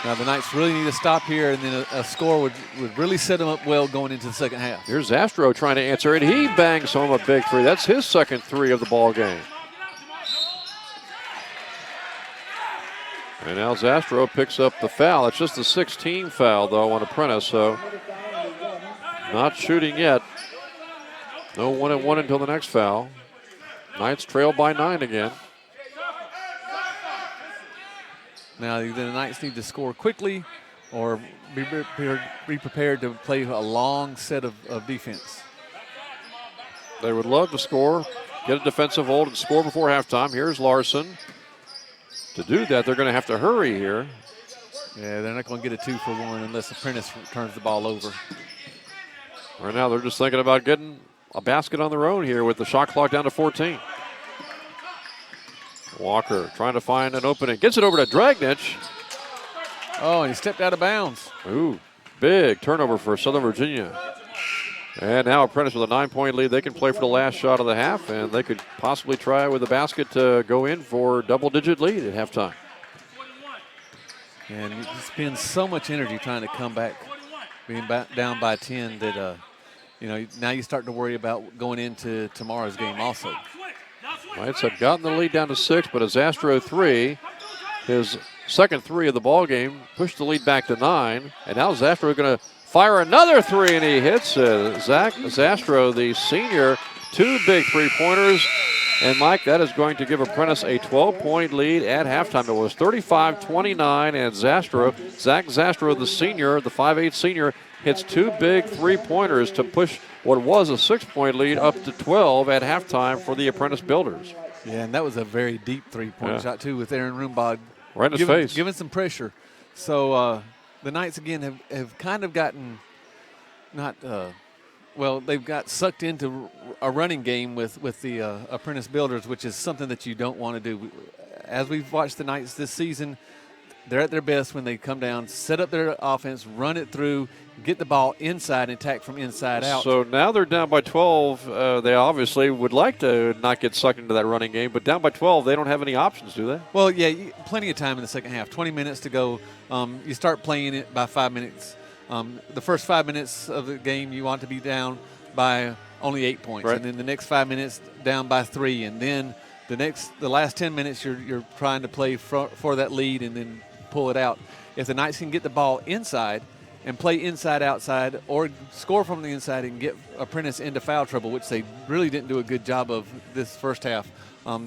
Now the Knights really need to stop here, and then a score would really set them up well going into the second half. Here's Zastro trying to answer it. He bangs home a big three. That's his second three of the ball game. And now Zastro picks up the foul. It's just the 16 foul, though, on Apprentice, so not shooting yet. No 1-1 until the next foul. Knights trail by 9 again. Now either the Knights need to score quickly or be prepared to play a long set of defense. They would love to score, get a defensive hold, and score before halftime. Here's Larson. To do that, they're going to have to hurry here. Yeah, they're not going to get a 2-for-1 unless Apprentice turns the ball over. Right now, they're just thinking about getting a basket on their own here with the shot clock down to 14. Walker trying to find an opening. Gets it over to Dragnich. Oh, and he stepped out of bounds. Ooh, big turnover for Southern Virginia. And now Apprentice with a 9-point lead. They can play for the last shot of the half, and they could possibly try with a basket to go in for double-digit lead at halftime. And you spend so much energy trying to come back, being down by 10 that, now you start to worry about going into tomorrow's game also. Knights have gotten the lead down to 6, but a Zastro 3, his second 3 of the ball game, pushed the lead back to 9, and now Zastro going to fire another 3, and he hits Zach Zastro, the senior, 2 big 3-pointers. And, Mike, that is going to give Apprentice a 12-point lead at halftime. It was 35-29, and Zach Zastro, the senior, the 5'8 senior, hits 2 big 3-pointers to push what was a 6-point lead up to 12 at halftime for the Apprentice Builders. Yeah, and that was a very deep 3-point shot, too, with Aaron Roombod. Right in his face. Giving some pressure. So, the Knights, again, have kind of gotten they've got sucked into a running game with the Apprentice Builders, which is something that you don't want to do. As we've watched the Knights this season, they're at their best when they come down, set up their offense, run it through, get the ball inside, and attack from inside out. So now they're down by 12. They obviously would like to not get sucked into that running game, but down by 12, they don't have any options, do they? Well, yeah, plenty of time in the second half. 20 minutes to go. You start playing it by 5 minutes. The first 5 minutes of the game, you want to be down by only 8 points. Right. And then the next 5 minutes, down by 3. And then the last 10 minutes, you're trying to play for that lead and then pull it out. If the Knights can get the ball inside and play inside-outside or score from the inside and get Apprentice into foul trouble, which they really didn't do a good job of this first half,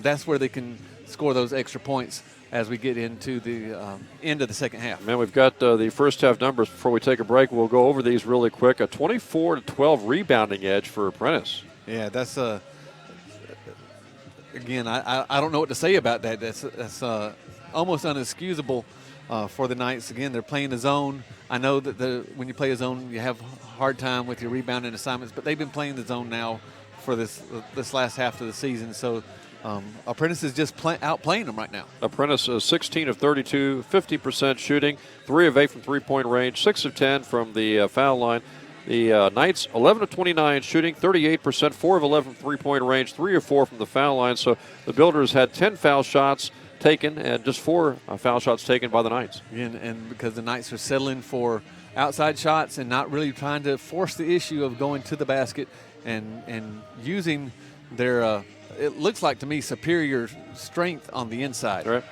that's where they can score those extra points as we get into the end of the second half. Man, we've got the first half numbers before we take a break. We'll go over these really quick. A 24-12 rebounding edge for Apprentice. Yeah, that's again, I don't know what to say about that. That's almost unexcusable for the Knights. Again, they're playing the zone. I know that when you play a zone, you have a hard time with your rebounding assignments, but they've been playing the zone now for this last half of the season. So Apprentice is just outplaying them right now. Apprentice 16 of 32, 50% shooting, 3 of 8 from three-point range, 6 of 10 from the foul line. The Knights 11 of 29 shooting, 38%, 4 of 11 from three-point range, 3 of 4 from the foul line. So the Builders had 10 foul shots taken and just 4 foul shots taken by the Knights. And because the Knights are settling for outside shots and not really trying to force the issue of going to the basket and using their it looks like to me superior strength on the inside. Right.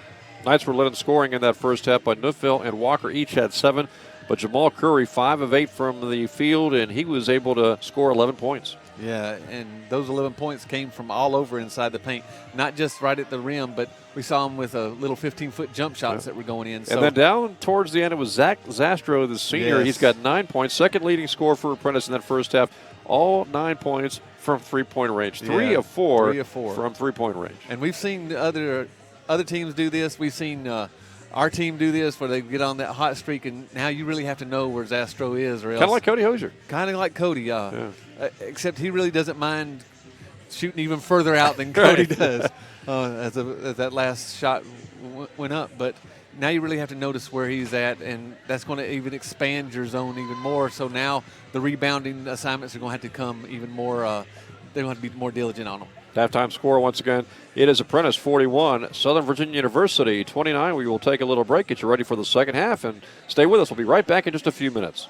Knights were led in scoring in that first half by Neufville and Walker. Each had 7. But Jamal Curry, 5 of 8 from the field, and he was able to score 11 points. Yeah, and those 11 points came from all over inside the paint, not just right at the rim, but we saw him with a little 15-foot jump shots that were going in. And then down towards the end, it was Zach Zastro, the senior. Yes. He's got 9 points, second leading scorer for Apprentice in that first half. All 9 points from three-point range. Three of four from three-point range. And we've seen other teams do this. We've seen our team do this where they get on that hot streak, and now you really have to know where Zastro is. Kind of like Cody Hosier. Kind of like Cody, except he really doesn't mind shooting even further out than Cody does as that last shot went up. But now you really have to notice where he's at, and that's going to even expand your zone even more. So now the rebounding assignments are going to have to come even more. They're going to have to be more diligent on them. Halftime score once again, it is Apprentice 41, Southern Virginia University 29. We will take a little break, get you ready for the second half, and stay with us. We'll be right back in just a few minutes.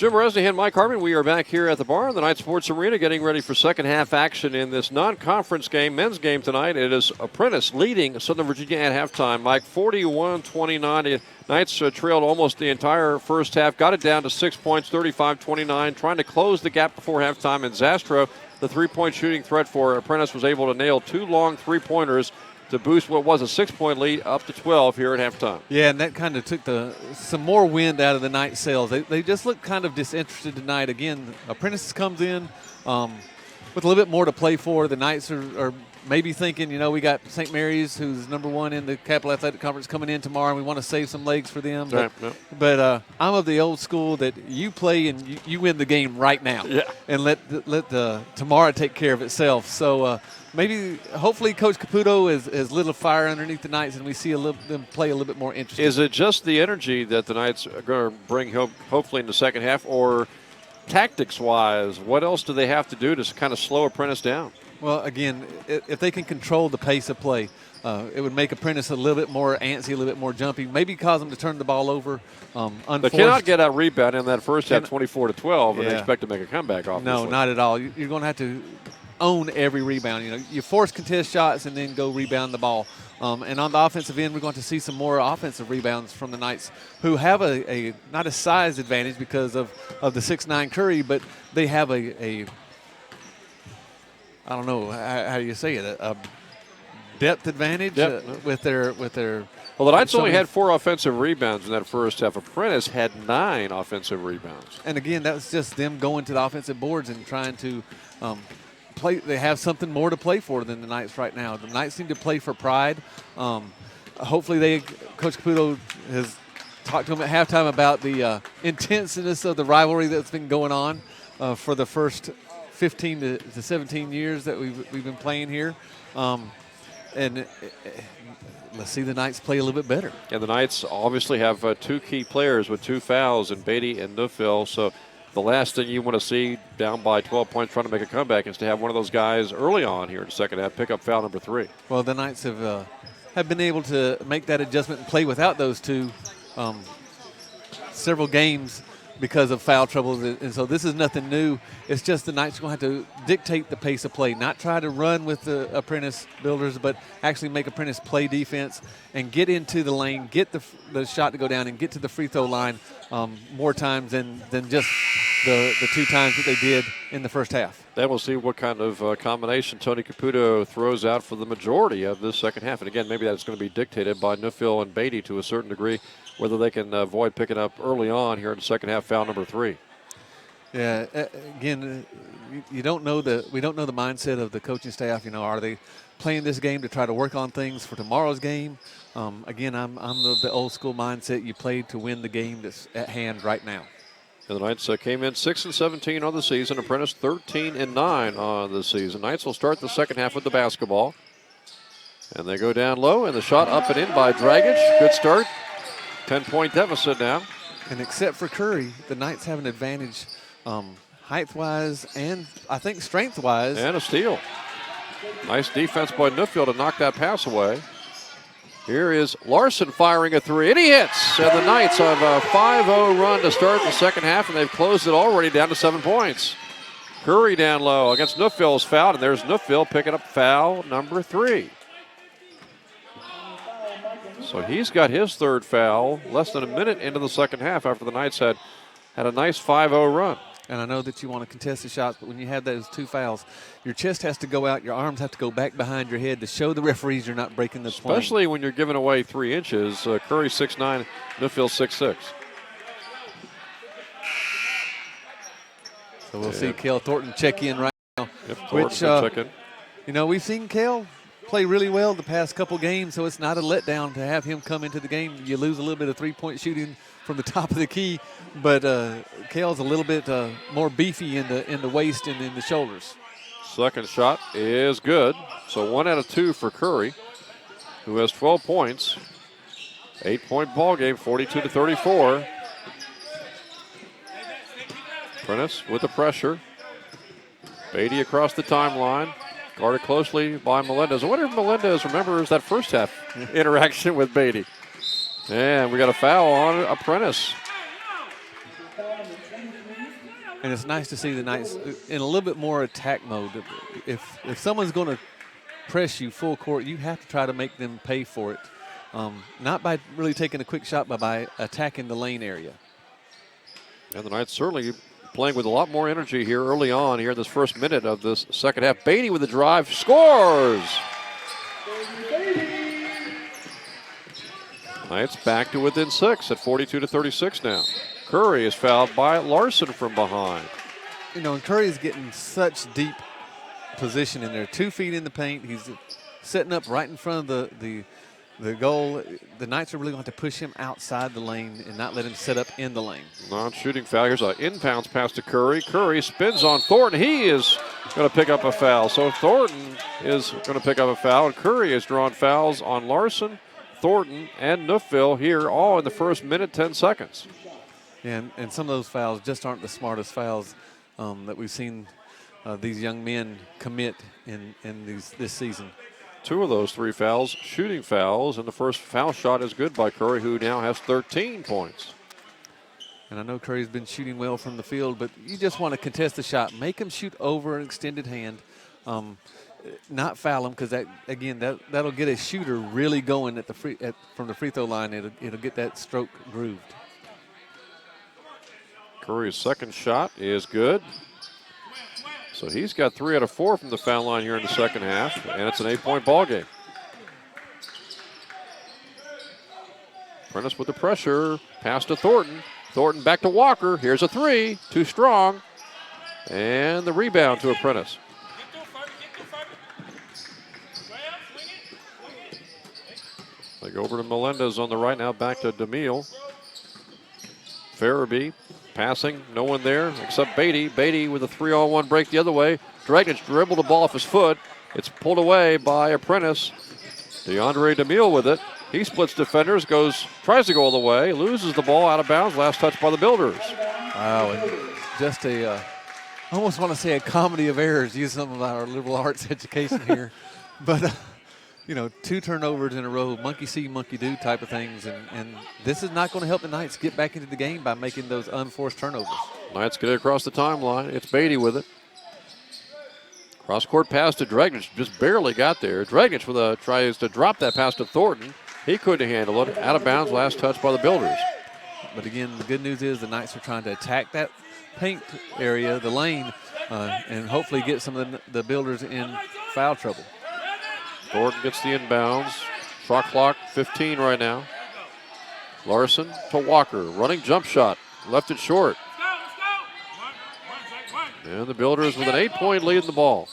Jim Resnihan, Mike Harmon, we are back here at the Barn, the Night Sports Arena, getting ready for second half action in this non-conference game, men's game tonight. It is Apprentice leading Southern Virginia at halftime. Mike, 41-29. The Knights trailed almost the entire first half, got it down to 6 points, 35-29, trying to close the gap before halftime. And Zastro, the three-point shooting threat for Apprentice, was able to nail 2 long three-pointers to boost what was a 6-point lead up to 12 here at halftime. Yeah, and that kind of took some more wind out of the Knights' sails. They just looked kind of disinterested tonight. Again, Apprentice comes in with a little bit more to play for. The Knights are maybe thinking, we got St. Mary's, who's #1 in the Capital Athletic Conference, coming in tomorrow, and we want to save some legs for them. But I'm of the old school that you play and you win the game right now, and let the tomorrow take care of itself. So hopefully Coach Caputo is lit a fire underneath the Knights, and we see them play a little bit more interesting. Is it just the energy that the Knights are going to bring hopefully in the second half, or tactics-wise, what else do they have to do to kind of slow Apprentice down? Well, again, if they can control the pace of play, it would make Apprentice a little bit more antsy, a little bit more jumpy, maybe cause them to turn the ball over. They cannot get out rebound in that first half, 24-12, and they expect to make a comeback off. No, not at all. You're going to have to own every rebound. You force contest shots and then go rebound the ball. And on the offensive end, we're going to see some more offensive rebounds from the Knights, who have a not a size advantage because of the 6'9" Curry, but they have a I don't know how do you say it, a depth advantage with their. Well, the Knights only had 4 offensive rebounds in that first half. Apprentice had 9 offensive rebounds. And again, that was just them going to the offensive boards and trying to play. They have something more to play for than the Knights right now. The Knights seem to play for pride. Hopefully, Coach Caputo has talked to them at halftime about the intenseness of the rivalry that's been going on for the first 15 to 17 years that we've been playing here. And let's see the Knights play a little bit better. And the Knights obviously have 2 key players with 2 fouls in Beatty and Neufville. So the last thing you want to see down by 12 points trying to make a comeback is to have one of those guys early on here in the second half pick up foul number 3. Well, the Knights have been able to make that adjustment and play without those 2 several games because of foul troubles, and so this is nothing new. It's just the Knights are going to have to dictate the pace of play, not try to run with the Apprentice builders, but actually make Apprentice play defense and get into the lane, get the shot to go down, and get to the free throw line more times than just the 2 times that they did in the first half. Then we'll see what kind of combination Tony Caputo throws out for the majority of this second half. And again, maybe that's going to be dictated by Neufville and Beatty to a certain degree, whether they can avoid picking up early on here in the second half foul number 3. Yeah, again, we don't know the mindset of the coaching staff. Are they playing this game to try to work on things for tomorrow's game? Again, I'm of the old school mindset. You play to win the game that's at hand right now. And the Knights came in 6-17 on the season. Apprentice 13-9 on the season. Knights will start the second half with the basketball. And they go down low, and the shot up and in by Dragic. Good start. 10-point deficit now. And except for Curry, the Knights have an advantage height-wise and I think strength-wise. And a steal. Nice defense by Neufville to knock that pass away. Here is Larson firing a 3, and he hits. And the Knights have a 5-0 run to start the second half, and they've closed it already down to 7 points. Curry down low against Neufville's foul, and there's Neufville picking up foul number 3. So he's got his 3rd foul less than a minute into the second half after the Knights had a nice 5-0 run. And I know that you want to contest the shots, but when you have those 2 fouls, your chest has to go out, your arms have to go back behind your head to show the referees you're not breaking the plane. Especially when you're giving away 3 inches. Curry 6'9", Neufville 6'6". So we'll see Cale Thornton check in right now. Yep, Thornton check in. We've seen Cale play really well the past couple games, so it's not a letdown to have him come into the game. You lose a little bit of 3-point shooting from the top of the key, but Cale's a little bit more beefy in the waist and in the shoulders. Second shot is good. So 1 out of 2 for Curry, who has 12 points. 8-point ball game, 42-34. Apprentice with the pressure. Beatty across the timeline. Guarded closely by Melendez. I wonder if Melendez remembers that first half interaction with Beatty. And we got a foul on Apprentice. And it's nice to see the Knights in a little bit more attack mode. If someone's going to press you full court, you have to try to make them pay for it. Not by really taking a quick shot, but by attacking the lane area. And the Knights certainly playing with a lot more energy here early on here in this first minute of this second half. Beatty with the drive, scores! Knights back to within 6 at 42-36 now. Curry is fouled by Larson from behind. You know, and Curry is getting such deep position in there. 2 feet in the paint. He's setting up right in front of the goal. The Knights are really going to have to push him outside the lane and not let him set up in the lane. Non-shooting foul. Here's an inbounds pass to Curry. Curry spins on Thornton. He is going to pick up a foul. So Thornton is going to pick up a foul. And Curry has drawn fouls on Larson, Thornton, and Neufville here all in the first minute, 10 seconds. And some of those fouls just aren't the smartest fouls that we've seen these young men commit in this season. 2 of those 3 fouls, shooting fouls, and the first foul shot is good by Curry, who now has 13 points. And I know Curry's been shooting well from the field, but you just want to contest the shot. Make him shoot over an extended hand, not foul him, because that'll get a shooter really going from the free throw line. It'll get that stroke grooved. Curry's second shot is good. So he's got 3 out of 4 from the foul line here in the second half, and it's an 8-point ball game. Apprentice with the pressure, pass to Thornton. Thornton back to Walker. Here's a 3, too strong. And the rebound to Apprentice. They go over to Melendez on the right now, back to DeMille. Farabee passing, no one there except Beatty. Beatty with a 3-on-1 break the other way. Dragic dribbled the ball off his foot. It's pulled away by Apprentice. DeAndre DeMille with it. He splits defenders, tries to go all the way, loses the ball out of bounds. Last touch by the Builders. Wow, and just I almost want to say a comedy of errors. Use some of our liberal arts education here, but 2 turnovers in a row, monkey see, monkey do type of things, and this is not going to help the Knights get back into the game by making those unforced turnovers. Knights get it across the timeline. It's Beatty with it. Cross-court pass to Dragic, just barely got there. Dragic tries to drop that pass to Thornton. He couldn't handle it. Out of bounds, last touch by the Builders. But again, the good news is the Knights are trying to attack that paint area, the lane, and hopefully get some of the Builders in foul trouble. Thornton gets the inbounds. Shot clock 15 right now. Larson to Walker. Running jump shot. Left it short. And the Builders with an 8-point lead in the ball.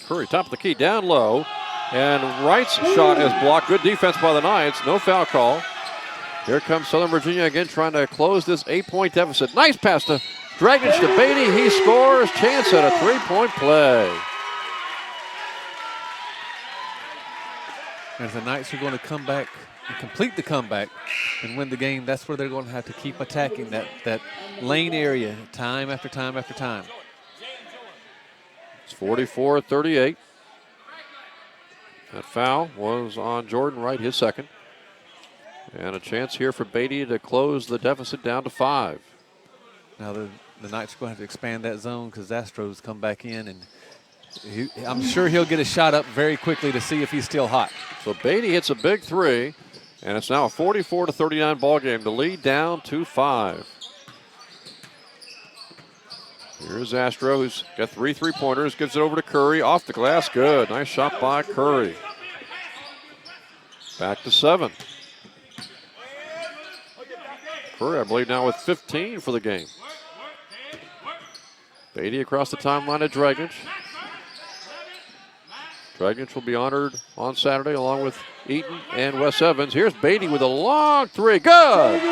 Curry, top of the key, down low. And Wright's shot is blocked. Good defense by the Knights. No foul call. Here comes Southern Virginia again trying to close this 8-point deficit. Nice pass to Dragic to Beatty. He scores. Chance at a 3-point play. As the Knights are going to come back and complete the comeback and win the game, that's where they're going to have to keep attacking that lane area time after time after time. It's 44-38. That foul was on Jordan Wright, his second. And a chance here for Beatty to close the deficit down to 5. Now the Knights are going to have to expand that zone because Zastro's come back in, and I'm sure he'll get a shot up very quickly to see if he's still hot. So Beatty hits a big 3, and it's now a 44-39 ball game. The lead down to 5. Here's Zastro, who's got 3 3-pointers, gives it over to Curry. Off the glass, good. Nice shot by Curry. Back to 7. Curry, I believe, now with 15 for the game. Beatty across the timeline to Dragic. Dragic will be honored on Saturday along with Eaton and Wes Evans. Here's Beatty with a long 3. Good!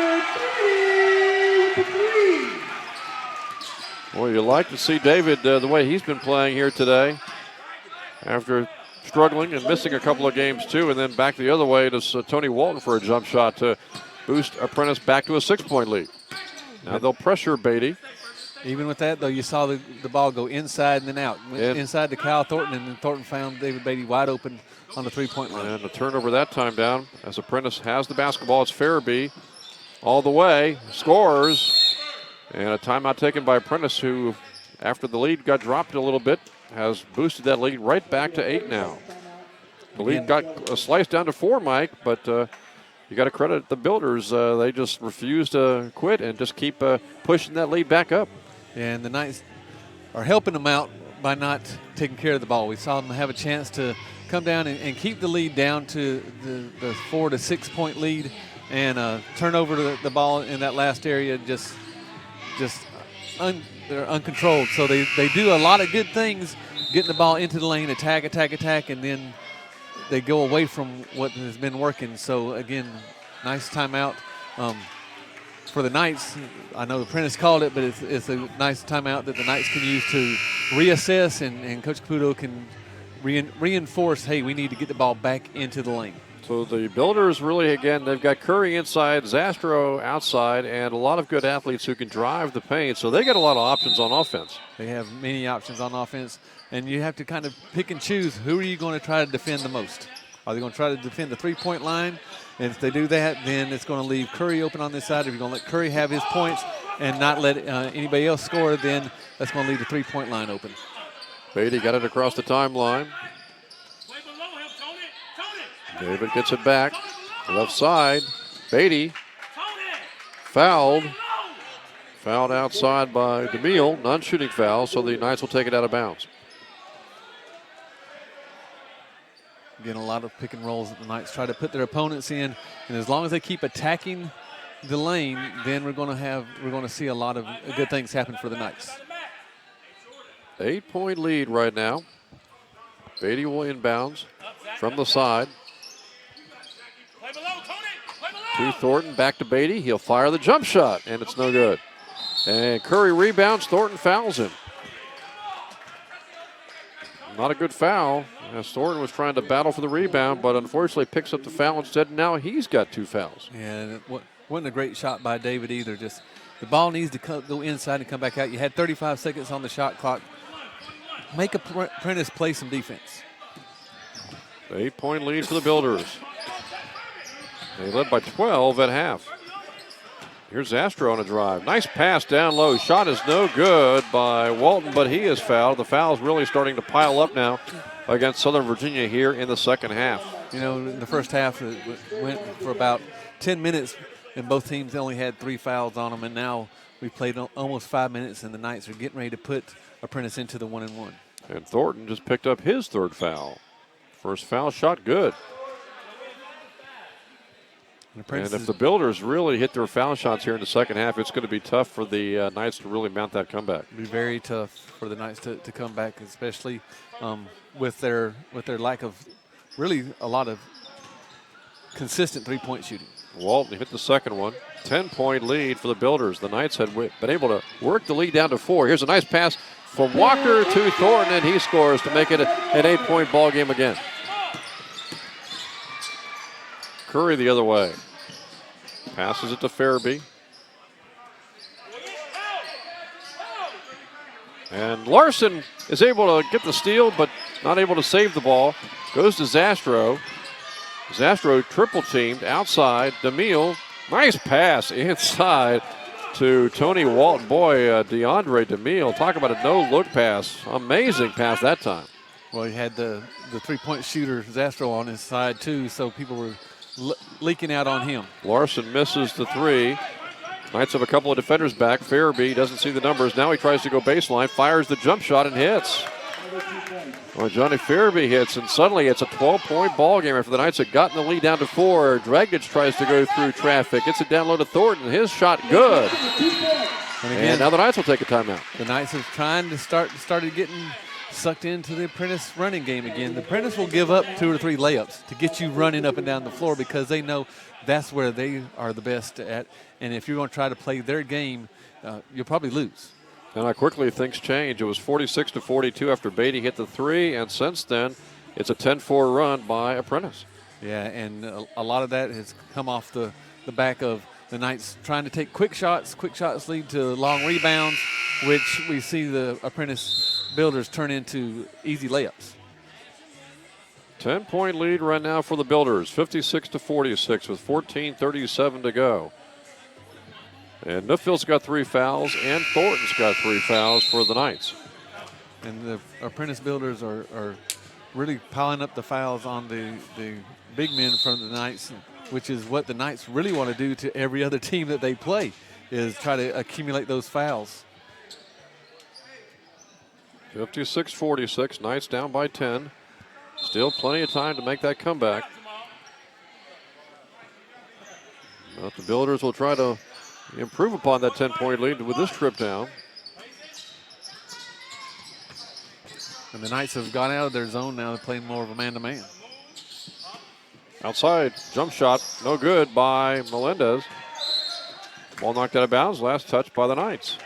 Well, you like to see David the way he's been playing here today after struggling and missing a couple of games too, and then back the other way to Tony Walton for a jump shot to boost Apprentice back to a 6-point lead. Now they'll pressure Beatty. Even with that, though, you saw the ball go inside and then out. Inside to Kyle Thornton, and then Thornton found David Beatty wide open on the 3-point line. And the turnover that time down as Apprentice has the basketball. It's Farabee all the way, scores. And a timeout taken by Apprentice, who, after the lead got dropped a little bit, has boosted that lead right back to 8 now. The lead got sliced down to 4, Mike, but you got to credit the Builders. They just refuse to quit and just keep pushing that lead back up. And the Knights are helping them out by not taking care of the ball. We saw them have a chance to come down and keep the lead down to the 4 to 6 point lead, and turn over the ball in that last area they're uncontrolled. So they do a lot of good things, getting the ball into the lane, attack, and then they go away from what has been working. So again, nice timeout for the Knights. I know the Apprentice called it, but it's a nice timeout that the Knights can use to reassess, and Coach Caputo can reinforce, hey, we need to get the ball back into the lane. So the Builders really, again, they've got Curry inside, Zastro outside, and a lot of good athletes who can drive the paint. So they got a lot of options on offense. They have many options on offense, and you have to kind of pick and choose who are you going to try to defend the most. Are they going to try to defend the three-point line? And if they do that, then it's going to leave Curry open on this side. If you're going to let Curry have his points and not let anybody else score, then that's going to leave the three-point line open. Beatty got it across the timeline. David gets it back. Left side. Beatty fouled. Fouled outside by DeMille. Non-shooting foul, so the Knights will take it out of bounds. Again, a lot of pick and rolls that the Knights try to put their opponents in, and as long as they keep attacking the lane, then we're going to see a lot of good things happen for the Knights. 8-point lead right now. Beatty will inbounds from the side. To Thornton, back to Beatty. He'll fire the jump shot, and it's no good. And Curry rebounds. Thornton fouls him. Not a good foul, as Thornton was trying to battle for the rebound, but unfortunately picks up the foul instead. Now he's got 2 fouls. And it wasn't a great shot by David either. Just the ball needs to go inside and come back out. You had 35 seconds on the shot clock. Make Apprentice play some defense. 8-point lead for the Builders. They led by 12 at half. Here's Zastro on a drive. Nice pass down low. Shot is no good by Walton, but he is fouled. The foul's really starting to pile up now against Southern Virginia here in the second half. You know, in the first half, it went for about 10 minutes, and both teams only had 3 fouls on them, and now we played almost 5 minutes, and the Knights are getting ready to put Apprentice into the 1-and-1. And Thornton just picked up his 3rd foul. First foul shot good. And if the Builders really hit their foul shots here in the second half, it's going to be tough for the Knights to really mount that comeback. It'll be very tough for the Knights to come back, especially with their lack of really a lot of consistent three-point shooting. Walton hit the second one. 10-point lead for the Builders. The Knights had been able to work the lead down to 4. Here's a nice pass from Walker to Thornton, and he scores to make it an 8-point ball game again. Curry the other way. Passes it to Farabee. And Larson is able to get the steal, but not able to save the ball. Goes to Zastro. Zastro triple teamed outside. DeMille, nice pass inside to Tony Walton. Boy, DeAndre DeMille, talk about a no-look pass. Amazing pass that time. Well, he had the three-point shooter, Zastro, on his side, too, so people were leaking out on him. Larson misses the 3. Knights have a couple of defenders back. Farabee doesn't see the numbers. Now he tries to go baseline, fires the jump shot, and hits. Well, Johnny Farabee hits, and suddenly it's a 12-point ball game after the Knights had gotten the lead down to 4. Dragic tries to go through traffic. Gets it down low to Thornton. His shot good. And now the Knights will take a timeout. The Knights are trying to started getting sucked into the Apprentice running game again. The Apprentice will give up 2 or 3 layups to get you running up and down the floor because they know that's where they are the best at. And if you're going to try to play their game, you'll probably lose. And how quickly things change. It was 46-42 after Beatty hit the 3, and since then, it's a 10-4 run by Apprentice. Yeah, and a lot of that has come off the back of the Knights trying to take quick shots. Quick shots lead to long rebounds, which we see the Apprentice Builders turn into easy layups. 10-point lead right now for the Builders, 56-46 with 14:37 to go. And Nufield's got 3 fouls, and Thornton's got 3 fouls for the Knights. And the Apprentice builders are really piling up the fouls on the big men from the Knights, which is what the Knights really want to do to every other team that they play, is try to accumulate those fouls. 56-46, Knights down by 10. Still plenty of time to make that comeback. But the Builders will try to improve upon that 10-point lead with this trip down. And the Knights have gone out of their zone now. They're playing more of a man-to-man. Outside, jump shot, no good by Melendez. Ball knocked out of bounds, last touch by the Knights.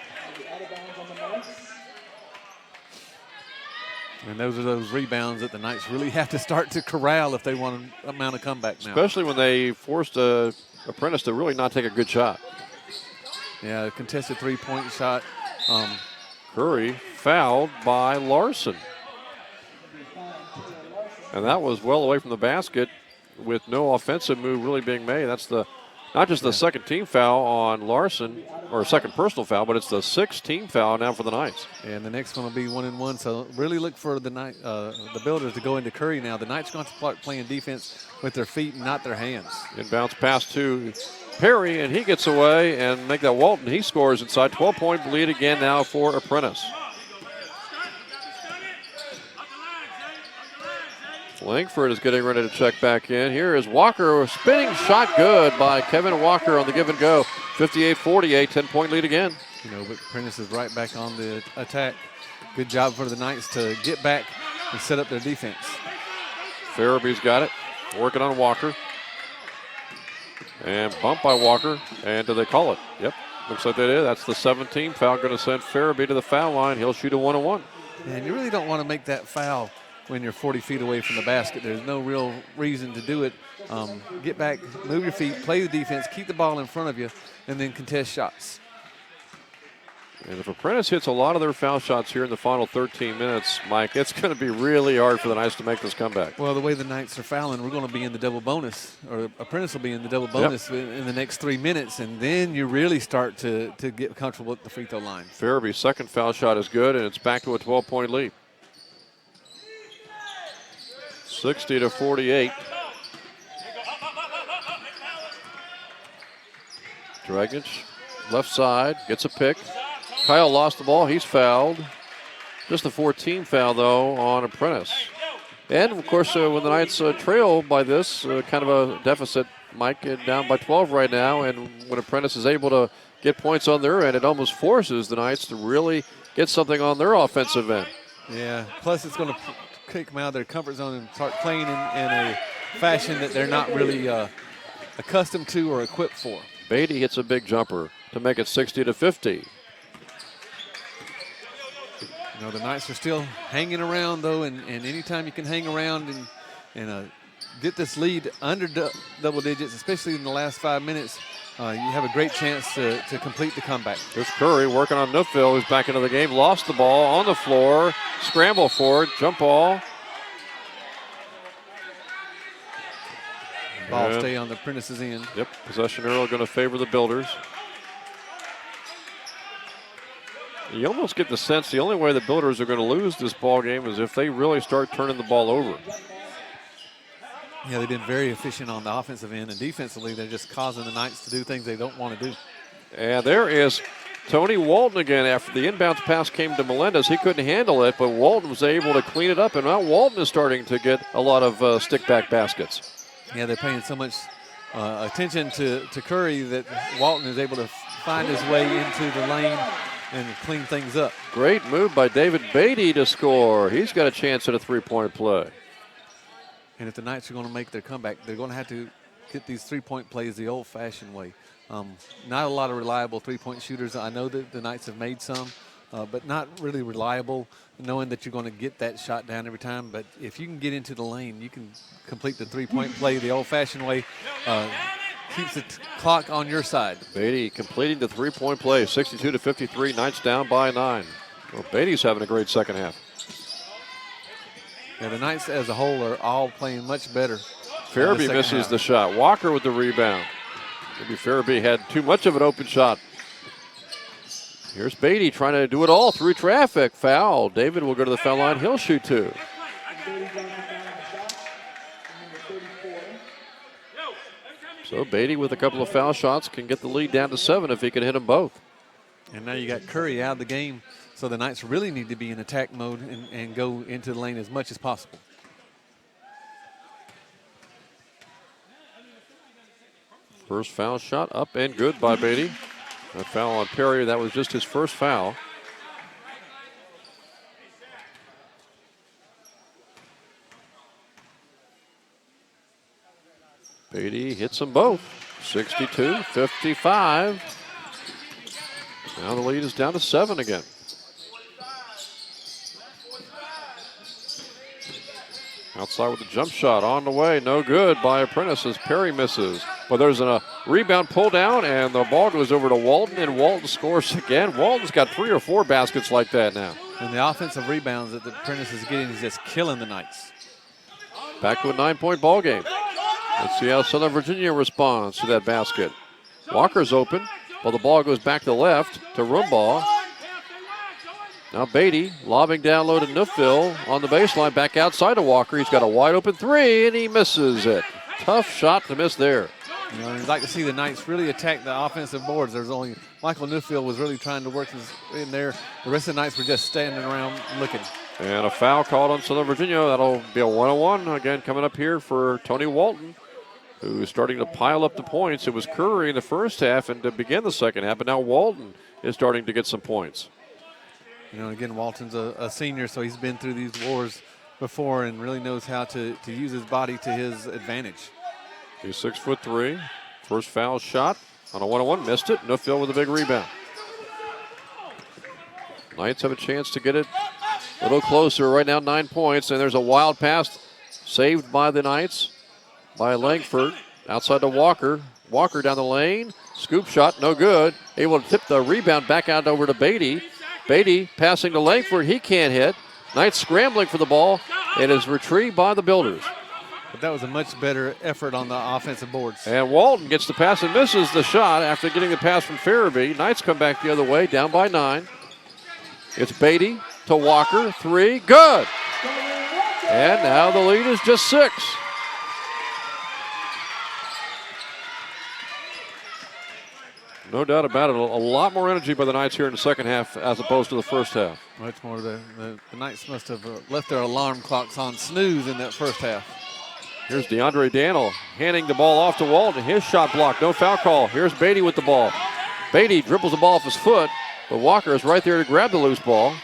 And those are those rebounds that the Knights really have to start to corral if they want to mount a comeback now. Especially when they forced Apprentice to really not take a good shot. Yeah, a contested three-point shot. Curry fouled by Larson. And that was well away from the basket with no offensive move really being made. That's not just the second team foul on Larson, or second personal foul, but it's the 6th team foul now for the Knights. And the next one will be 1-1. So really look for the Builders to go into Curry now. The Knights are going to start playing defense with their feet and not their hands. Inbounds pass to Perry, and he gets away and make that Walton. He scores inside. 12-point lead again now for Apprentice. Langford is getting ready to check back in. Here is Walker, spinning shot good by Kevin Walker on the give and go. 58-48, 10-point lead again. You know, but Apprentice is right back on the attack. Good job for the Knights to get back and set up their defense. Farabee's got it, working on Walker. And bumped by Walker, and do they call it? Yep, looks like they did. That's the 17th foul, going to send Farabee to the foul line. He'll shoot a 1-on-1. And you really don't want to make that foul when you're 40 feet away from the basket. There's no real reason to do it. Get back, move your feet, play the defense, keep the ball in front of you, and then contest shots. And if Apprentice hits a lot of their foul shots here in the final 13 minutes, Mike, it's going to be really hard for the Knights to make this comeback. Well, the way the Knights are fouling, we're going to be in the double bonus, or Apprentice will be in the double bonus in the next 3 minutes, and then you really start to get comfortable at the free throw line. Farabee's second foul shot is good, and it's back to a 12-point lead. 60-48. Dragic, left side, gets a pick. Kyle lost the ball. He's fouled. Just the 14th foul, though, on Apprentice. And, of course, when the Knights trail by this, kind of a deficit, Mike, down by 12 right now, and when Apprentice is able to get points on their end, it almost forces the Knights to really get something on their offensive end. Yeah, plus it's going to kick them out of their comfort zone and start playing in a fashion that they're not really accustomed to or equipped for. Beatty hits a big jumper to make it 60-50. You know, the Knights are still hanging around, though, and anytime you can hang around and get this lead under double digits, especially in the last 5 minutes, you have a great chance to complete the comeback. There's Curry working on Nuffield, who's back into the game. Lost the ball on the floor. Scramble for it. Jump ball. Ball stay on the Apprentice's end. Yep, possession arrow going to favor the Builders. You almost get the sense the only way the Builders are going to lose this ball game is if they really start turning the ball over. Yeah, they've been very efficient on the offensive end, and defensively they're just causing the Knights to do things they don't want to do. And there is Tony Walton again. After the inbounds pass came to Melendez, he couldn't handle it, but Walton was able to clean it up, and now Walton is starting to get a lot of stick-back baskets. Yeah, they're paying so much attention to Curry that Walton is able to find his way into the lane and clean things up. Great move by David Beatty to score. He's got a chance at a three-point play. And if the Knights are going to make their comeback, they're going to have to get these three-point plays the old-fashioned way. Not a lot of reliable three-point shooters. I know that the Knights have made some, but not really reliable, knowing that you're going to get that shot down every time. But if you can get into the lane, you can complete the three-point play the old-fashioned way. Keeps the clock on your side. Beatty completing the three-point play, 62-53, Knights down by 9. Well, Beatty's having a great second half. Yeah, the Knights as a whole are all playing much better. Farabee misses the shot. Walker with the rebound. Maybe Farabee had too much of an open shot Here's Beatty trying to do it all through traffic. Foul. David will go to the foul line. He'll shoot 2. So Beatty with a couple of foul shots can get the lead down to 7 if he can hit them both. And now you got Curry out of the game, so the Knights really need to be in attack mode and go into the lane as much as possible. First foul shot up and good by Beatty. A foul on Perry. That was just his first foul. Beatty hits them both. 62-55. Now the lead is down to 7 again. Outside with the jump shot on the way. No good by Apprentice as Perry misses. But there's a rebound pull down, and the ball goes over to Walton, and Walton scores again. Walton's got 3 or 4 baskets like that now. And the offensive rebounds that the Apprentice is getting is just killing the Knights. Back to a 9-point ball game. Let's see how Southern Virginia responds to that basket. Walker's open. Well, the ball goes back to the left to Rumball. Now Beatty lobbing down low to Neufville on the baseline, back outside to Walker. He's got a wide open 3, and he misses it. Tough shot to miss there. You know, you'd like to see the Knights really attack the offensive boards. There's only Michael Neufville was really trying to work in there. The rest of the Knights were just standing around looking. And a foul called on Southern Virginia. That'll be a 1-on-1 again coming up here for Tony Walton, who's starting to pile up the points. It was Curry in the first half and to begin the second half, but now Walton is starting to get some points. You know, again, Walton's a senior, so he's been through these wars before and really knows how to use his body to his advantage. He's 6'3". First foul shot on a 1-on-1, missed it. Neufville with a big rebound. Knights have a chance to get it a little closer. Right now, 9 points, and there's a wild pass saved by the Knights by Langford. Outside to Walker. Walker down the lane. Scoop shot, no good. Able to tip the rebound back out over to Beatty. Beatty passing to Langford. He can't hit. Knights scrambling for the ball. It is retrieved by the Builders. But that was a much better effort on the offensive boards. And Walton gets the pass and misses the shot after getting the pass from Farabee. Knights come back the other way, down by 9. It's Beatty to Walker. 3, good. And now the lead is just 6. No doubt about it. A lot more energy by the Knights here in the second half as opposed to the first half. Much more. The Knights must have left their alarm clocks on snooze in that first half. Here's DeAndre Daniel handing the ball off to Walton. His shot blocked. No foul call. Here's Beatty with the ball. Beatty dribbles the ball off his foot, but Walker is right there to grab the loose ball.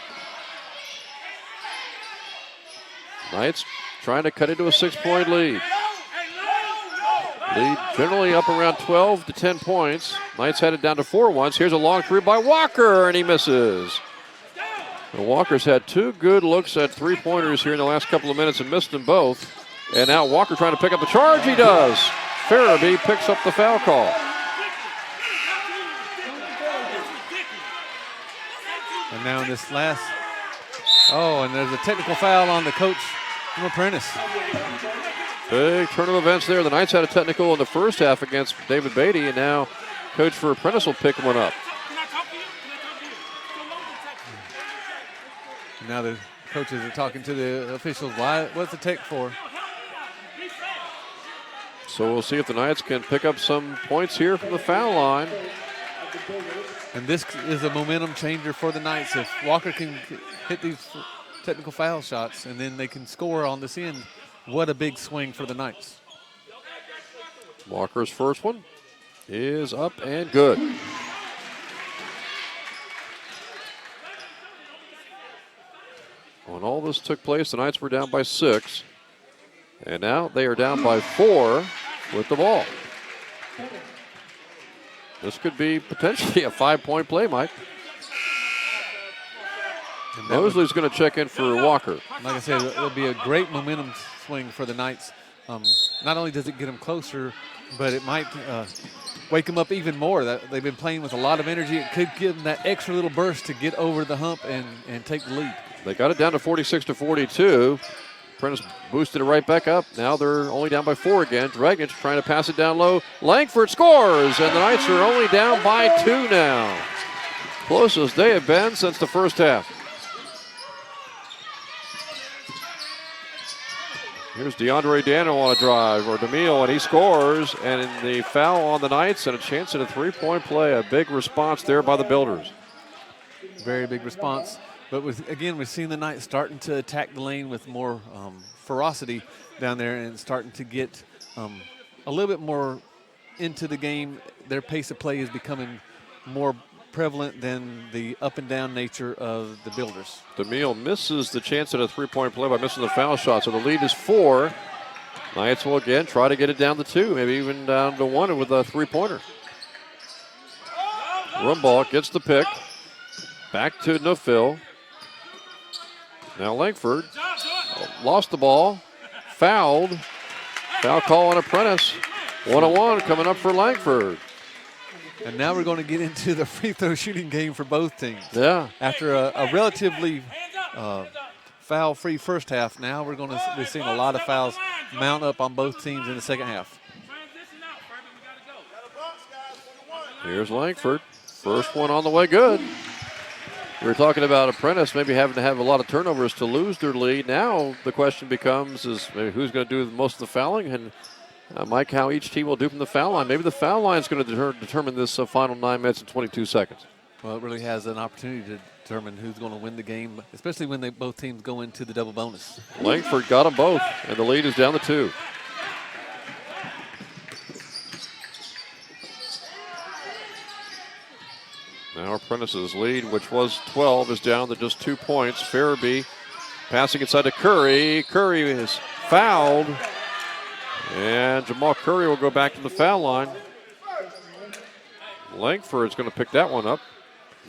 Knights trying to cut into a 6-point lead. Lead generally up around 12 to 10 points. Knights headed down to 4 once. Here's a long three by Walker, and he misses. And Walker's had 2 good looks at 3-pointers here in the last couple of minutes and missed them both. And now Walker trying to pick up the charge. He does. Farabee picks up the foul call. And now in this last, and there's a technical foul on the coach from Apprentice. Big turn of events there. The Knights had a technical in the first half against David Beatty, and now coach for Apprentice will pick one up. Now the coaches are talking to the officials. What's the tech for? So we'll see if the Knights can pick up some points here from the foul line. And this is a momentum changer for the Knights. If Walker can hit these technical foul shots and then they can score on this end, what a big swing for the Knights. Walker's first one is up and good. When all this took place, the Knights were down by 6. And now they are down by 4 with the ball. This could be potentially a 5-point play, Mike. Mosley's going to check in for Walker. Like I said, it'll be a great momentum swing for the Knights. Not only does it get them closer, but it might wake them up even more. They've been playing with a lot of energy. It could give them that extra little burst to get over the hump and take the lead. They got it down to 46-42. Apprentice boosted it right back up. Now they're only down by 4 again. Dragic trying to pass it down low. Langford scores, and the Knights are only down by 2 now. closest they have been since the first half. Here's DeAndre Daniel on a drive, or DeMille, and he scores. And in the foul on the Knights and a chance at a three-point play. A big response there by the Builders. Very big response. But again, we've seen the Knights starting to attack the lane with more ferocity down there and starting to get a little bit more into the game. Their pace of play is becoming more prevalent than the up and down nature of the Builders. DeMille misses the chance at a three-point play by missing the foul shot, so the lead is 4. Knights will again try to get it down to 2, maybe even down to 1 with a three-pointer. Rumball gets the pick. Back to Neufville. Now Langford lost the ball, fouled. Foul call on Apprentice. 1-on-1 coming up for Langford. And now we're going to get into the free throw shooting game for both teams. Yeah. After a relatively foul-free first half, now we're seeing a lot of fouls mount up on both teams in the second half. Here's Langford. First one on the way, good. We were talking about Apprentice maybe having to have a lot of turnovers to lose their lead. Now the question becomes is maybe who's going to do most of the fouling, and Mike, how each team will do from the foul line. Maybe the foul line is going to determine this final 9 minutes and 22 seconds. Well, it really has an opportunity to determine who's going to win the game, especially when both teams go into the double bonus. Langford got them both, and the lead is down to 2. Now Apprentice's lead, which was 12, is down to just 2 points. Farabee passing inside to Curry. Curry is fouled. And Jamal Curry will go back to the foul line. Langford's going to pick that one up.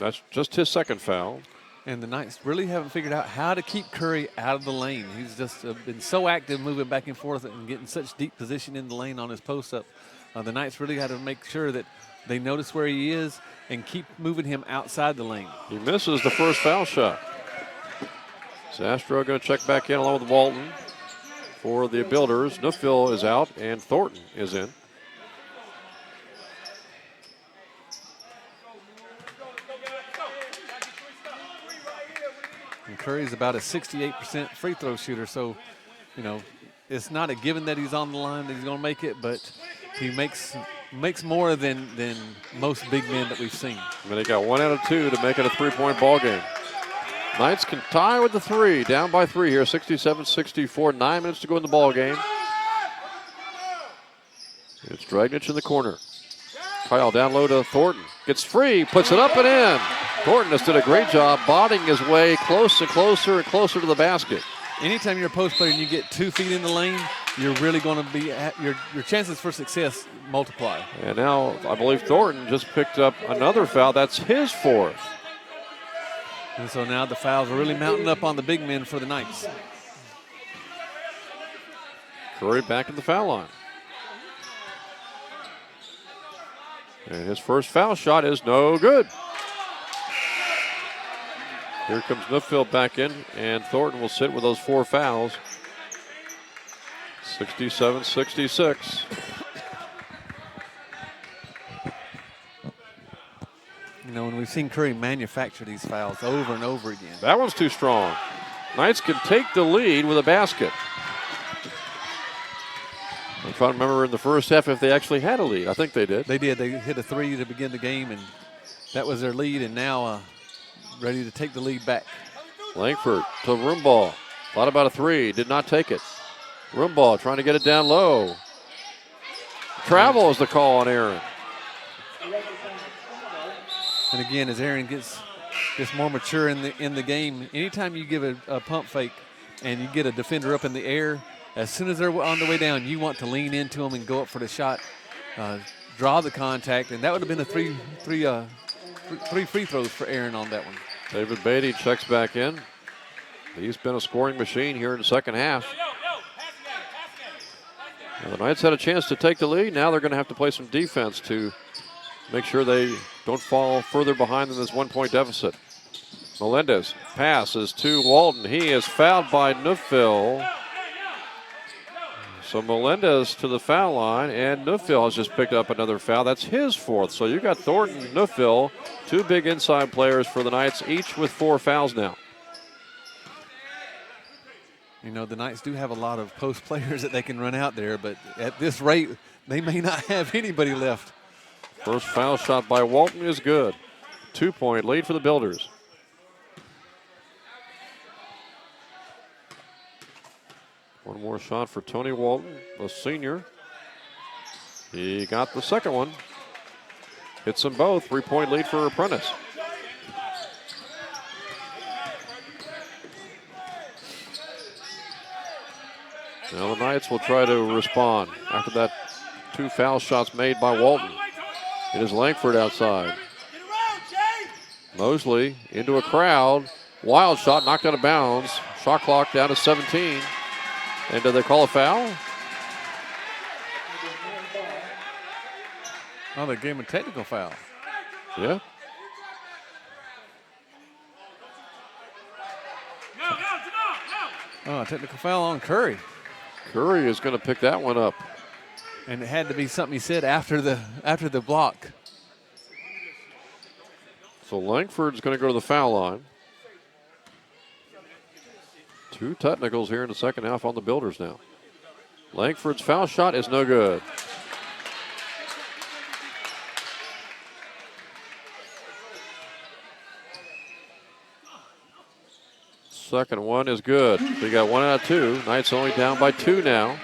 That's just his second foul. And the Knights really haven't figured out how to keep Curry out of the lane. He's just been so active moving back and forth and getting such deep position in the lane on his post-up. The Knights really had to make sure that they notice where he is and keep moving him outside the lane. He misses the first foul shot. Zastro going to check back in along with Walton. For the Builders, Neufville is out and Thornton is in. And Curry's about a 68% free throw shooter, so, you know, it's not a given that he's on the line that he's going to make it, but he makes more than most big men that we've seen. I mean, they got 1 out of 2 to make it a three-point ball game. Knights can tie with the 3, down by 3 here, 67-64, 9 minutes to go in the ball game. It's Dragnich in the corner. Kyle down low to Thornton, gets free, puts it up and in. Thornton has done a great job bodying his way close and closer and closer to the basket. Anytime you're a post player and you get 2 feet in the lane, you're really going to be your chances for success multiply. And now I believe Thornton just picked up another foul. That's his 4th. And so now the fouls are really mounting up on the big men for the Knights. Curry back at the foul line. And his first foul shot is no good. Here comes Neufville back in, and Thornton will sit with those 4 fouls. 67-66. You know, and we've seen Curry manufacture these fouls over and over again. That one's too strong. Knights can take the lead with a basket. I'm trying to remember in the first half if they actually had a lead. I think they did. They did. They hit a 3 to begin the game, and that was their lead, and now ready to take the lead back. Langford to Rumball. Thought about a 3, did not take it. Rumball trying to get it down low. Travel is the call on Aaron. And again, as Aaron gets more mature in the game, anytime you give a pump fake and you get a defender up in the air, as soon as they're on the way down, you want to lean into them and go up for the shot, draw the contact, and that would have been three free throws for Aaron on that one. David Beatty checks back in. He's been a scoring machine here in the second half. Now the Knights had a chance to take the lead. Now they're going to have to play some defense to make sure they don't fall further behind than this 1-point deficit. Melendez passes to Walton. He is fouled by Neufville. So Melendez to the foul line, and Neufville has just picked up another foul. That's his fourth. So you got Thornton and Neufville, two big inside players for the Knights, each with 4 fouls now. You know, the Knights do have a lot of post players that they can run out there, but at this rate, they may not have anybody left. First foul shot by Walton is good. 2-point lead for the Builders. One more shot for Tony Walton, the senior. He got the second one. Hits them both. 3-point lead for Apprentice. Now the Knights will try to respond after that 2 foul shots made by Walton. It is Langford outside. Mosley into a crowd. Wild shot knocked out of bounds. Shot clock down to 17. And do they call a foul? Oh, they gave him a technical foul. Yeah. Oh, a technical foul on Curry. Curry is going to pick that one up. And it had to be something he said after the block. So Langford's going to go to the foul line. 2 technicals here in the second half on the Builders now. Langford's foul shot is no good. Second one is good. We got 1 out of 2. Knights only down by 2 now.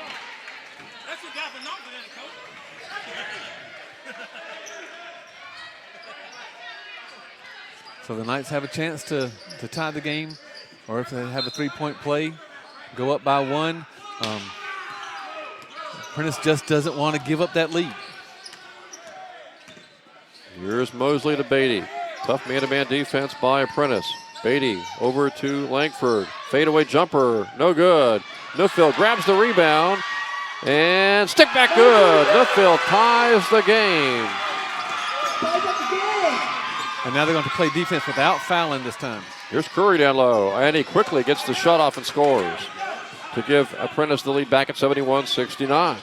So the Knights have a chance to tie the game, or if they have a 3-point play, go up by 1. Apprentice just doesn't want to give up that lead. Here's Mosley to Beatty. Tough man-to-man defense by Apprentice. Beatty over to Langford. Fadeaway jumper, no good. Neufville grabs the rebound, and stick back good. Neufville ties the game. And now they're going to play defense without fouling this time. Here's Curry down low, and he quickly gets the shut off and scores to give Apprentice the lead back at 71-69.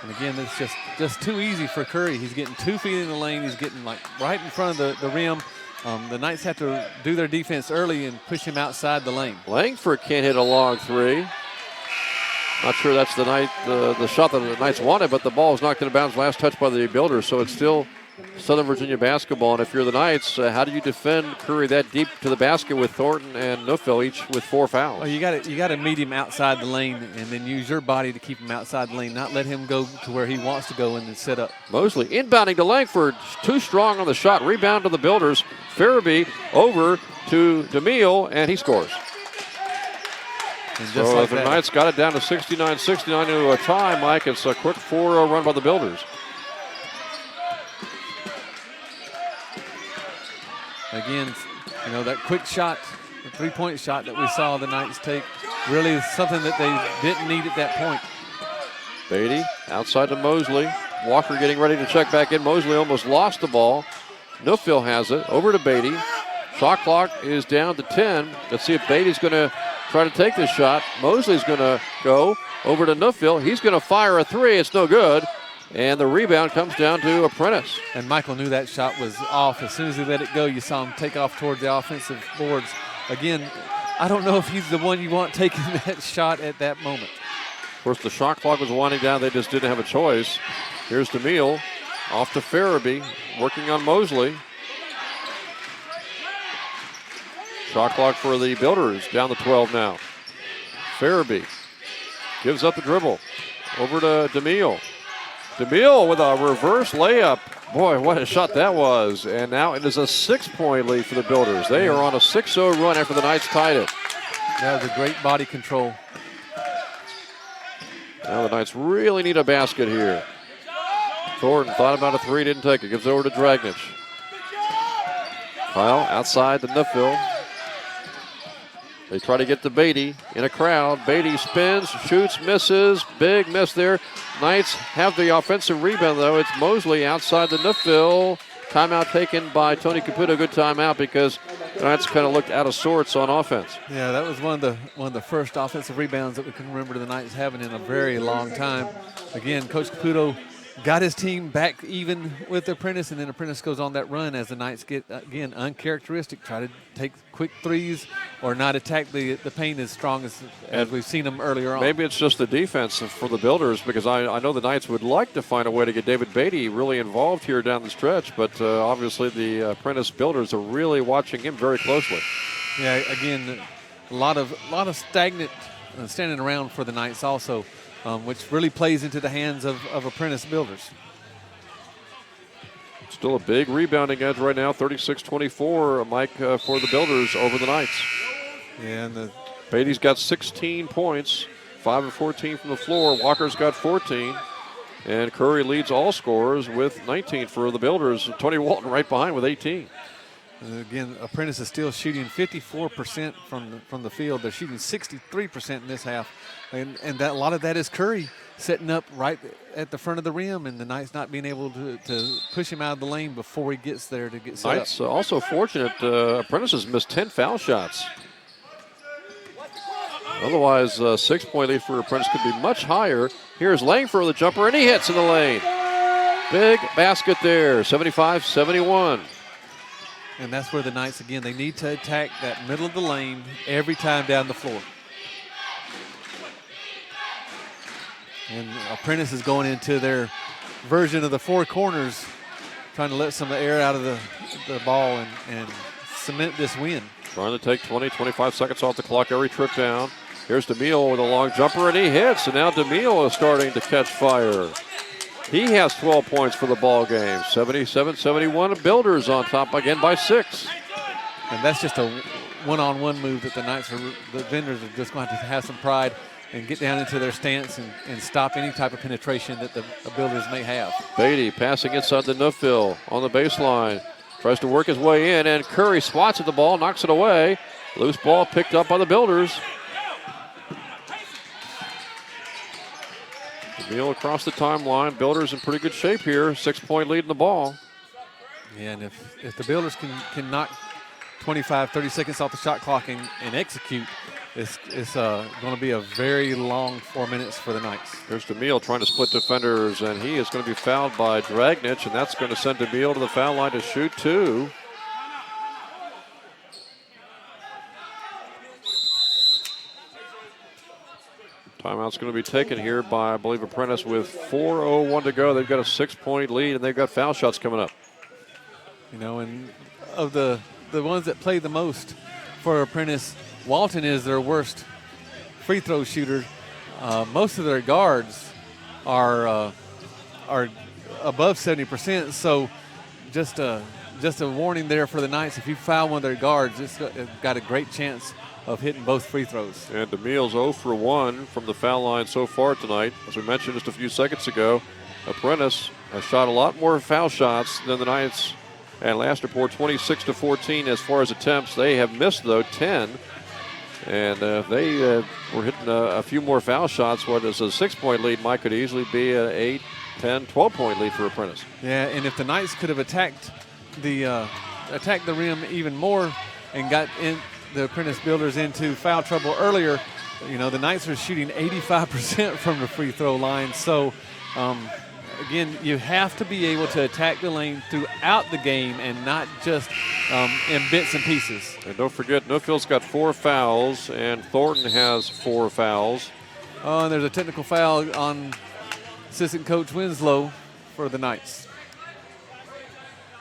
And again, it's just too easy for Curry. He's getting 2 feet in the lane. He's getting like right in front of the rim. The Knights have to do their defense early and push him outside the lane. Langford can't hit a long 3. Not sure that's the shot that the Knights wanted, but the ball was knocked into bounds last touch by the Builders, so it's still Southern Virginia basketball. And if you're the Knights, how do you defend Curry that deep to the basket with Thornton and Neufville each with 4 fouls? Well, you got to meet him outside the lane and then use your body to keep him outside the lane, not let him go to where he wants to go and then set up. Mosley inbounding to Langford, too strong on the shot. Rebound to the Builders. Farabee over to DeMille, and he scores. So like the Knights got it down to 69-69 into a tie, Mike. It's a quick 4-0 run by the Builders. Again, you know, that quick shot, the 3-point shot that we saw the Knights take, really is something that they didn't need at that point. Beatty outside to Mosley. Walker getting ready to check back in. Mosley almost lost the ball. Neufville has it. Over to Beatty. Shot clock is down to 10. Let's see if Beatty's going to try to take this shot. Mosley's going to go over to Neufville. He's going to fire a 3. It's no good. And the rebound comes down to Apprentice. And Michael knew that shot was off. As soon as he let it go, you saw him take off toward the offensive boards. Again, I don't know if he's the one you want taking that shot at that moment. Of course, the shot clock was winding down. They just didn't have a choice. Here's DeMille off to Farabee, working on Mosley. Shot clock for the Builders, down to 12 now. Farabee gives up the dribble. Over to DeMille. DeMille with a reverse layup. Boy, what a shot that was. And now it is a 6-point lead for the Builders. They are on a 6-0 run after the Knights tied it. That was a great body control. Now the Knights really need a basket here. Thornton thought about a 3, didn't take it. Gives it over to Dragnich. Foul outside the Neufville. They try to get to Beatty in a crowd. Beatty spins, shoots, misses. Big miss there. Knights have the offensive rebound, though. It's Mosley outside the Neufville. Timeout taken by Tony Caputo. Good timeout because the Knights kind of looked out of sorts on offense. Yeah, that was one of the first offensive rebounds that we can remember the Knights having in a very long time. Again, Coach Caputo got his team back even with Apprentice, and then Apprentice goes on that run as the Knights get, again, uncharacteristic, try to take quick threes or not attack the paint as strong as we've seen them earlier on. Maybe it's just the defense for the Builders, because I know the Knights would like to find a way to get David Beatty really involved here down the stretch, but obviously the Apprentice Builders are really watching him very closely. Yeah, again, a lot of stagnant standing around for the Knights also, which really plays into the hands of Apprentice Builders. Still a big rebounding edge right now, 36-24, Mike, for the Builders over the Knights. Yeah, and Beatty's got 16 points, 5 of 14 from the floor. Walker's got 14. And Curry leads all scorers with 19 for the Builders. Tony Walton right behind with 18. Again, Apprentice is still shooting 54% from the field. They're shooting 63% in this half. And that, a lot of that is Curry setting up right at the front of the rim, and the Knights not being able to push him out of the lane before he gets there to get set Knights up. Also fortunate, Apprentice has missed 10 foul shots. Otherwise, 6-point lead for Apprentice could be much higher. Here's Langford with the jumper, and he hits in the lane. Big basket there, 75-71. And that's where the Knights, again, they need to attack that middle of the lane every time down the floor. And Apprentice is going into their version of the four corners, trying to let some air out of the ball and cement this win. Trying to take 20, 25 seconds off the clock every trip down. Here's DeMille with a long jumper, and he hits. And now DeMille is starting to catch fire. He has 12 points for the ball game. 77-71. Builders on top again by 6. And that's just a one-on-one move that the vendors are just going to have some pride and get down into their stance and stop any type of penetration that the Builders may have. Beatty passing inside the Neufville on the baseline. Tries to work his way in, and Curry swats at the ball, knocks it away. Loose ball picked up by the Builders. DeMille across the timeline. Builders in pretty good shape here. 6-point lead in the ball. Yeah, and if the Builders can knock 25, 30 seconds off the shot clock and execute, it's going to be a very long 4 minutes for the Knights. Here's DeMille trying to split defenders, and he is going to be fouled by Dragnich, and that's going to send DeMille to the foul line to shoot 2. Timeout's going to be taken here by, I believe, Apprentice with 4:01 to go. They've got a 6-point lead, and they've got foul shots coming up. You know, and of the ones that play the most for Apprentice, Walton is their worst free throw shooter. Most of their guards are above 70%. So just a warning there for the Knights. If you foul one of their guards, it's got a great chance of hitting both free throws. And DeMille's 0 for 1 from the foul line so far tonight. As we mentioned just a few seconds ago, Apprentice has shot a lot more foul shots than the Knights. And last report, 26-14 as far as attempts. They have missed, though, 10. And if they were hitting a few more foul shots, what is a 6-point lead might could easily be an 8, 10, 12-point lead for Apprentice. Yeah, and if the Knights could have attacked the rim even more and got in the Apprentice Builders into foul trouble earlier, you know, the Knights are shooting 85% from the free throw line. So, again, you have to be able to attack the lane throughout the game and not just in bits and pieces. And don't forget, Neufville's got 4 fouls, and Thornton has 4 fouls. Oh, and there's a technical foul on assistant coach Winslow for the Knights.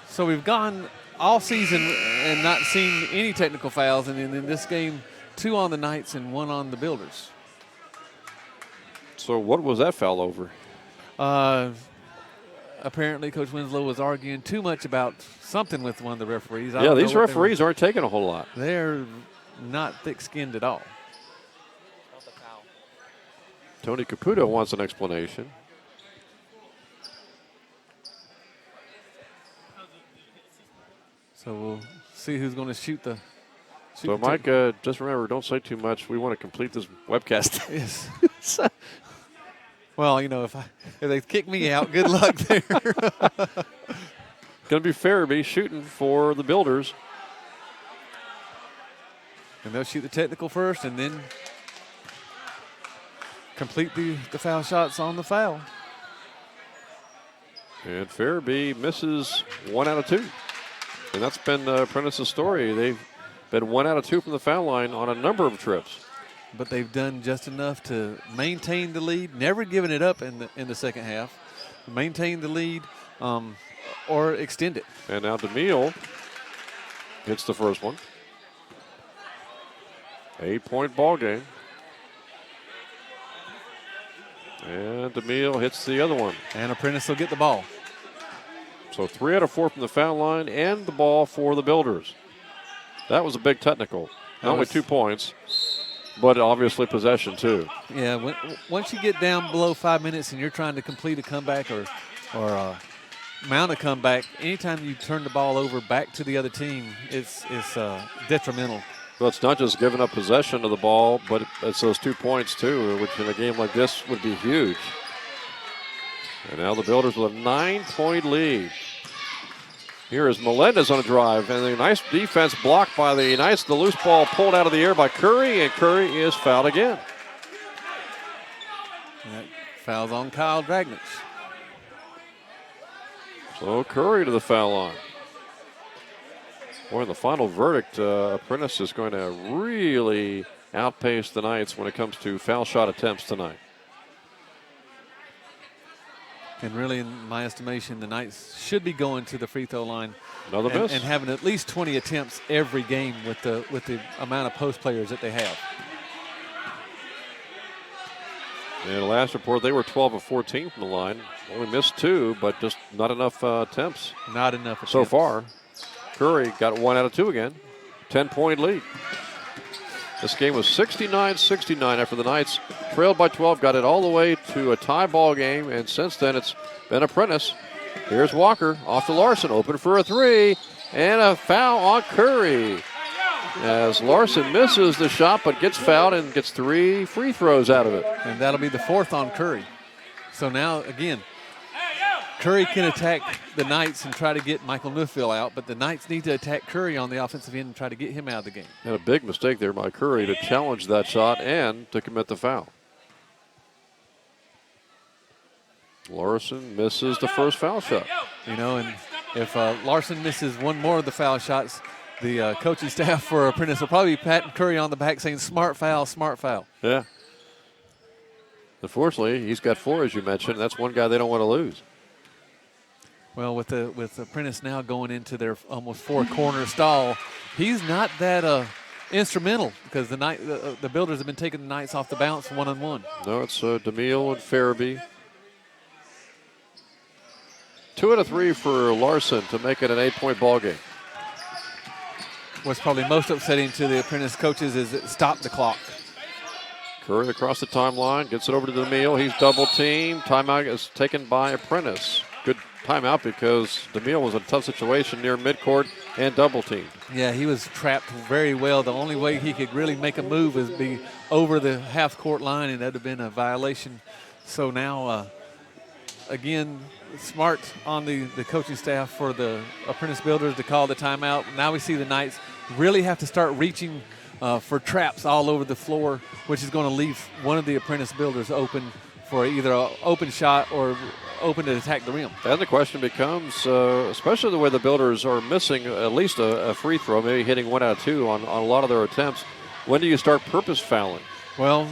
So we've gone all season and not seen any technical fouls, and in this game, 2 on the Knights and 1 on the Builders. So what was that foul over? Apparently, Coach Winslow was arguing too much about something with one of the referees. Yeah, these referees aren't taking a whole lot. They're not thick-skinned at all. Tony Caputo wants an explanation. So we'll see who's going to shoot the. So, Mike, just remember, don't say too much. We want to complete this webcast. Yes. Well, you know, if they kick me out, good luck there. Going to be Farabee shooting for the Builders. And they'll shoot the technical first and then complete the foul shots on the foul. And Farabee misses 1 out of 2. And that's been Apprentice's story. They've been 1 out of 2 from the foul line on a number of trips. But they've done just enough to maintain the lead, never given it up in the second half, maintain the lead or extend it. And now DeMille hits the first one. 8-point ball game. And DeMille hits the other one. And Apprentice will get the ball. So 3 out of 4 from the foul line and the ball for the Builders. That was a big technical. Not only 2 points, but obviously possession too. Yeah, once you get down below 5 minutes and you're trying to complete a comeback or mount a comeback, anytime you turn the ball over back to the other team, it's detrimental. Well, it's not just giving up possession of the ball, but it's those 2 points too, which in a game like this would be huge. And now the Builders with a 9-point lead. Here is Melendez on a drive, and a nice defense blocked by the Knights. The loose ball pulled out of the air by Curry, and Curry is fouled again. And that foul's on Kyle Dragnich. So Curry to the foul line. Boy, in the final verdict, Apprentice is going to really outpace the Knights when it comes to foul shot attempts tonight. And really, in my estimation, the Knights should be going to the free throw line Another miss. And having at least 20 attempts every game with the amount of post players that they have. And last report, they were 12 of 14 from the line. Only missed 2, but just not enough attempts. Not enough attempts. So far. Curry got 1 out of 2 again. 10-point lead. This game was 69-69 after the Knights trailed by 12, got it all the way to a tie ball game, and since then it's been Apprentice. Here's Walker off to Larson, open for a 3, and a foul on Curry. As Larson misses the shot but gets fouled and gets 3 free throws out of it. And that'll be the 4th on Curry. So now, again, Curry can attack the Knights and try to get Michael Newfield out, but the Knights need to attack Curry on the offensive end and try to get him out of the game. And a big mistake there by Curry to challenge that shot and to commit the foul. Larson misses the first foul shot. You know, and if Larson misses one more of the foul shots, the coaching staff for Apprentice will probably be patting Curry on the back saying, smart foul, smart foul. Yeah. Unfortunately, he's got 4, as you mentioned. That's one guy they don't want to lose. Well, with Apprentice now going into their almost 4-corner stall, he's not that instrumental because the Builders have been taking the Knights off the bounce one-on-one. No, it's DeMille and Farabee. 2 out of 3 for Larson to make it an 8-point ball game. What's probably most upsetting to the Apprentice coaches is it stopped the clock. Curry across the timeline, gets it over to DeMille. He's double-teamed. Timeout is taken by Apprentice. Good timeout because DeMille was in a tough situation near midcourt and double-teamed. Yeah, he was trapped very well. The only way he could really make a move is be over the half-court line, and that would have been a violation. So now, again, smart on the coaching staff for the Apprentice Builders to call the timeout. Now we see the Knights really have to start reaching for traps all over the floor, which is going to leave one of the Apprentice Builders open for either an open shot or open to attack the rim. And the question becomes, especially the way the Builders are missing at least a free throw, maybe hitting 1 out of 2 on a lot of their attempts, when do you start purpose fouling? Well,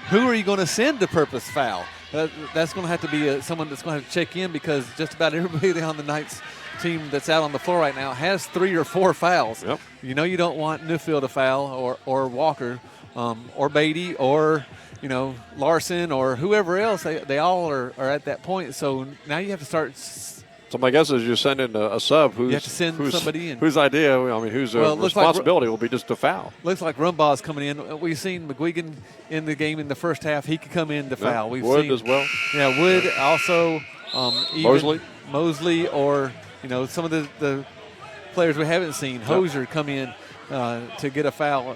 who are you going to send to purpose foul? That's going to have to be someone that's going to have to check in because just about everybody on the Knights team that's out on the floor right now has 3 or 4 fouls. Yep. You know you don't want Newfield to foul or Walker or Beatty or Larson or whoever else. They all are at that point. So now you have to start. So my guess is you send in a sub whose somebody in. Whose idea, whose responsibility will be just to foul. Looks like Rumbaugh's coming in. We've seen McGuigan in the game in the first half. He could come in to foul. We've Wood seen, as well. Yeah, Wood also. Mosley. Mosley or, some of the players we haven't seen. Hosier come in to get a foul.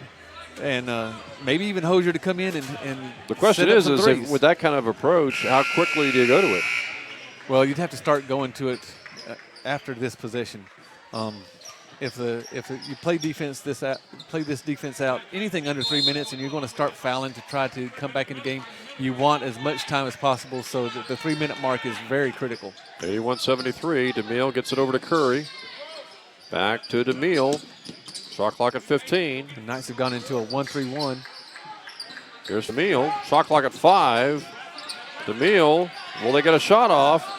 And maybe even Hosier to come in and the question is if, with that kind of approach, how quickly do you go to it? Well, you'd have to start going to it after this possession. if you play this defense out anything under 3 minutes, and you're going to start fouling to try to come back in the game, you want as much time as possible. So the 3-minute mark is very critical. 81-73. DeMille gets it over to Curry. Back to DeMille. Shot clock at 15. The Knights have gone into a 1-3-1. Here's DeMille. Shot clock at 5. DeMille, will they get a shot off?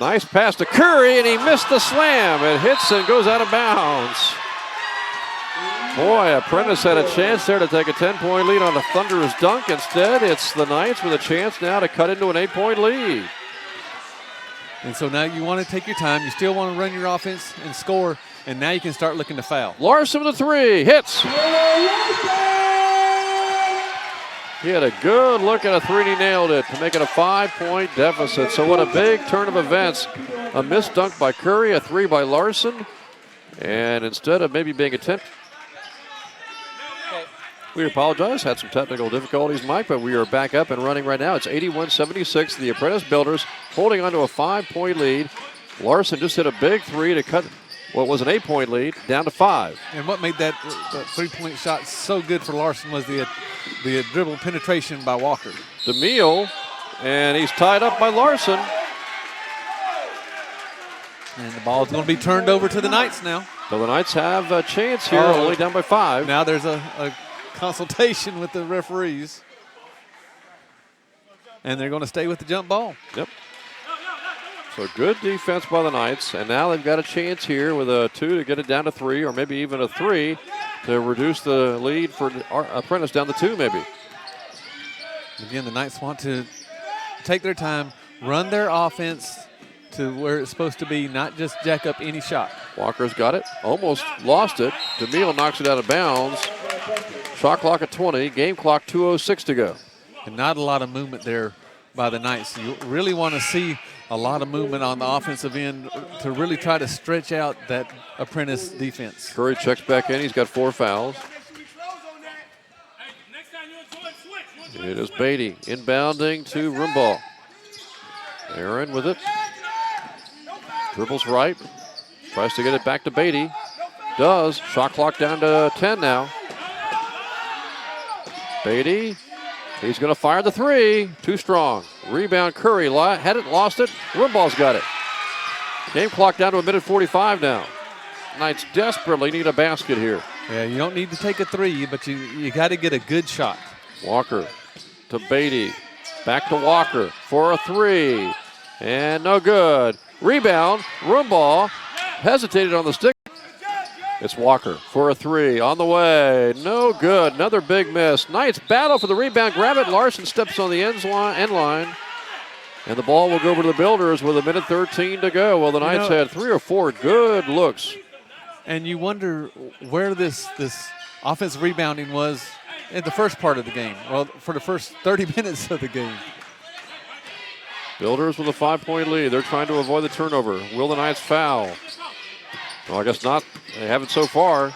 Nice pass to Curry, and he missed the slam. It hits and goes out of bounds. Boy, Apprentice had a chance there to take a 10-point lead on a thunderous dunk. Instead, it's the Knights with a chance now to cut into an 8-point lead. And so now you want to take your time. You still want to run your offense and score, and now you can start looking to foul. Larson with a 3, hits. He had a good look at a 3 and he nailed it to make it a 5-point deficit. So what a big turn of events. A missed dunk by Curry, a 3 by Larson. And instead of maybe being a 10, we apologize, had some technical difficulties, Mike, but we are back up and running right now. It's 81-76, the Apprentice Builders holding on to a 5-point lead. Larson just hit a big 3 to cut what was an 8-point lead down to 5. And what made that 3-point shot so good for Larson was the dribble penetration by Walker. DeMille, and he's tied up by Larson. And the ball is going to be turned over to the Knights now. So the Knights have a chance here, only down by 5. Now there's a consultation with the referees. And they're going to stay with the jump ball. Yep. So good defense by the Knights, and now they've got a chance here with a 2 to get it down to 3, or maybe even a 3 to reduce the lead for Apprentice down to 2 maybe. Again, the Knights want to take their time, run their offense to where it's supposed to be, not just jack up any shot. Walker's got it, almost lost it. DeMille knocks it out of bounds. Shot clock at 20, game clock 2:06 to go. And not a lot of movement there by the Knights. You really want to see a lot of movement on the offensive end to really try to stretch out that Apprentice defense. Curry checks back in. He's got 4 fouls. It is Beatty inbounding to Rimbaugh. Aaron with it. Dribbles right. Tries to get it back to Beatty. Does. Shot clock down to 10 now. Beatty. He's going to fire the 3. Too strong. Rebound Curry. Had it, lost it. Rimbaugh's got it. Game clock down to a minute 45 now. Knights desperately need a basket here. Yeah, you don't need to take a 3, but you got to get a good shot. Walker to Beatty. Back to Walker for a 3. And no good. Rebound. Rimbaugh hesitated on the stick. It's Walker for a 3 on the way. No good. Another big miss. Knights battle for the rebound. Grab it. Larson steps on the end line. And the ball will go over to the Builders with a minute 13 to go. Well, the Knights had 3 or 4 good looks. And you wonder where this offensive rebounding was in the first part of the game. Well, for the first 30 minutes of the game. Builders with a 5-point lead. They're trying to avoid the turnover. Will the Knights foul? Well, I guess not. They haven't so far.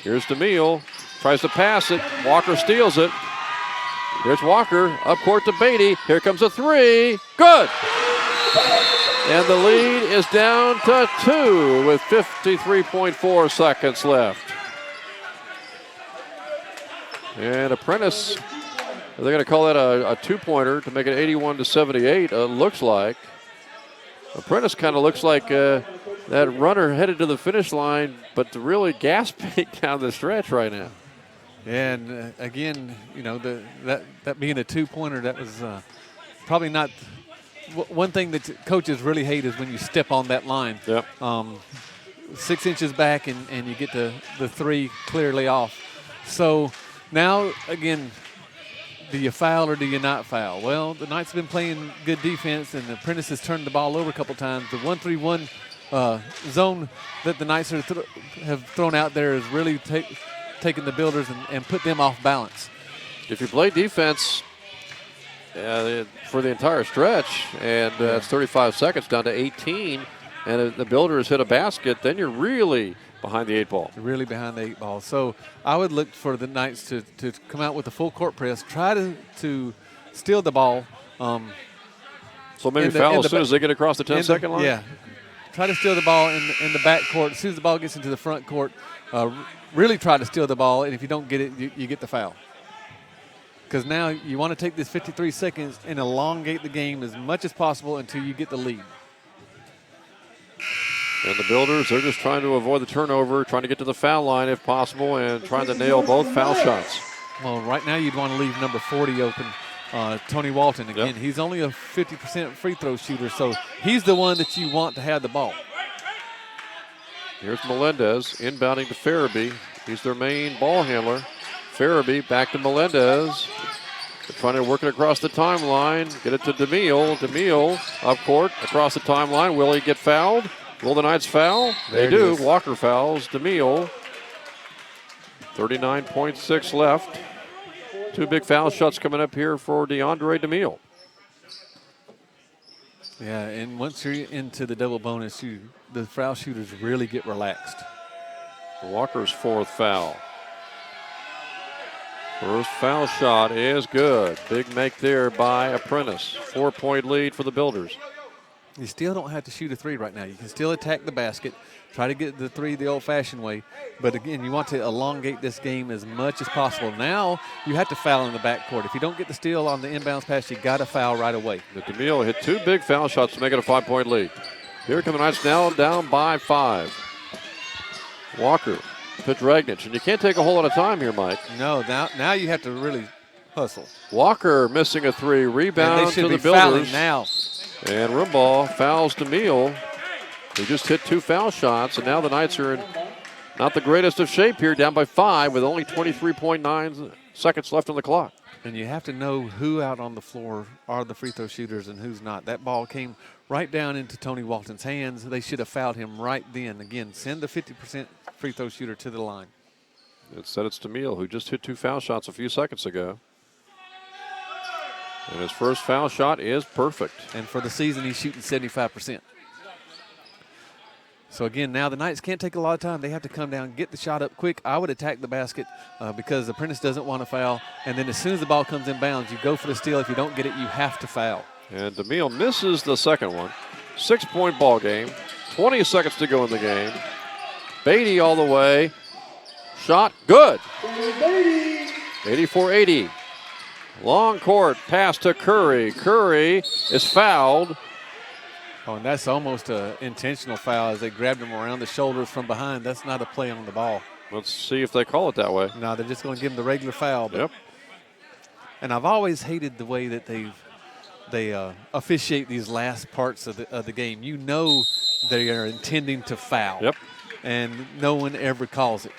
Here's DeMille. Tries to pass it. Walker steals it. Here's Walker. Up court to Beatty. Here comes a 3. Good. And the lead is down to 2 with 53.4 seconds left. And Apprentice, they're going to call that a 2-pointer to make it 81-78. Looks like. Apprentice kind of looks like that runner headed to the finish line, but really gasping down the stretch right now. And again, you know, that being a 2-pointer, that was probably not one thing that coaches really hate is when you step on that line. Yep. 6 inches back and you get the 3 clearly off. So now again, do you foul or do you not foul? Well, the Knights have been playing good defense, and the Apprentice has turned the ball over a couple times. The 1-3-1 zone that the Knights have thrown out there is really taken the Builders and put them off balance. If you play defense for the entire stretch, and it's 35 seconds down to 18, and the Builders hit a basket, then you're really behind the 8 ball. Really behind the 8 ball. So I would look for the Knights to come out with a full court press, try to steal the ball. So maybe foul as soon as they get across the 10-second line? Yeah. Try to steal the ball in the back court. As soon as the ball gets into the front court, really try to steal the ball, and if you don't get it, you get the foul. Because now you want to take this 53 seconds and elongate the game as much as possible until you get the lead. And the Builders, they're just trying to avoid the turnover, trying to get to the foul line if possible, and trying to nail both foul shots. Well, right now you'd want to leave number 40 open, Tony Walton. Again, he's only a 50% free throw shooter, so he's the one that you want to have the ball. Here's Melendez inbounding to Farabee. He's their main ball handler. Farabee back to Melendez. They're trying to work it across the timeline. Get it to DeMille. DeMille up court across the timeline. Will he get fouled? Will the Knights foul? They do. Walker fouls DeMille. 39.6 left. Two big foul shots coming up here for DeAndre DeMille. Yeah, and once you're into the double bonus, the foul shooters really get relaxed. Walker's fourth foul. First foul shot is good. Big make there by Apprentice. 4-point lead for the Builders. You still don't have to shoot a three right now. You can still attack the basket, try to get the three the old-fashioned way. But, again, you want to elongate this game as much as possible. Now you have to foul in the backcourt. If you don't get the steal on the inbounds pass, you got to foul right away. DeMille hit two big foul shots to make it a 5-point lead. Here come the Knights now down by 5. Walker to Dragnich. And you can't take a whole lot of time here, Mike. No, now you have to really hustle. Walker missing a three. Rebound and they should to be the Builders. Fouling now. And Rimbaugh fouls DeMille. He just hit two foul shots, and now the Knights are in not the greatest of shape here, down by 5 with only 23.9 seconds left on the clock. And you have to know who out on the floor are the free throw shooters and who's not. That ball came right down into Tony Walton's hands. They should have fouled him right then. Again, send the 50% free throw shooter to the line. Instead, it's DeMille, who just hit two foul shots a few seconds ago. And his first foul shot is perfect. And for the season, he's shooting 75%. So, again, now the Knights can't take a lot of time. They have to come down, get the shot up quick. I would attack the basket because Apprentice doesn't want to foul. And then as soon as the ball comes in bounds, you go for the steal. If you don't get it, you have to foul. And DeMille misses the second one. 6-point ball game. 20 seconds to go in the game. Beatty all the way. Shot good. 84-80. Long court pass to Curry. Curry is fouled. Oh, and that's almost an intentional foul as they grabbed him around the shoulders from behind. That's not a play on the ball. Let's see if they call it that way. No, they're just going to give him the regular foul. But, yep. And I've always hated the way that they officiate these last parts of the game. You know they are intending to foul. Yep. And no one ever calls it.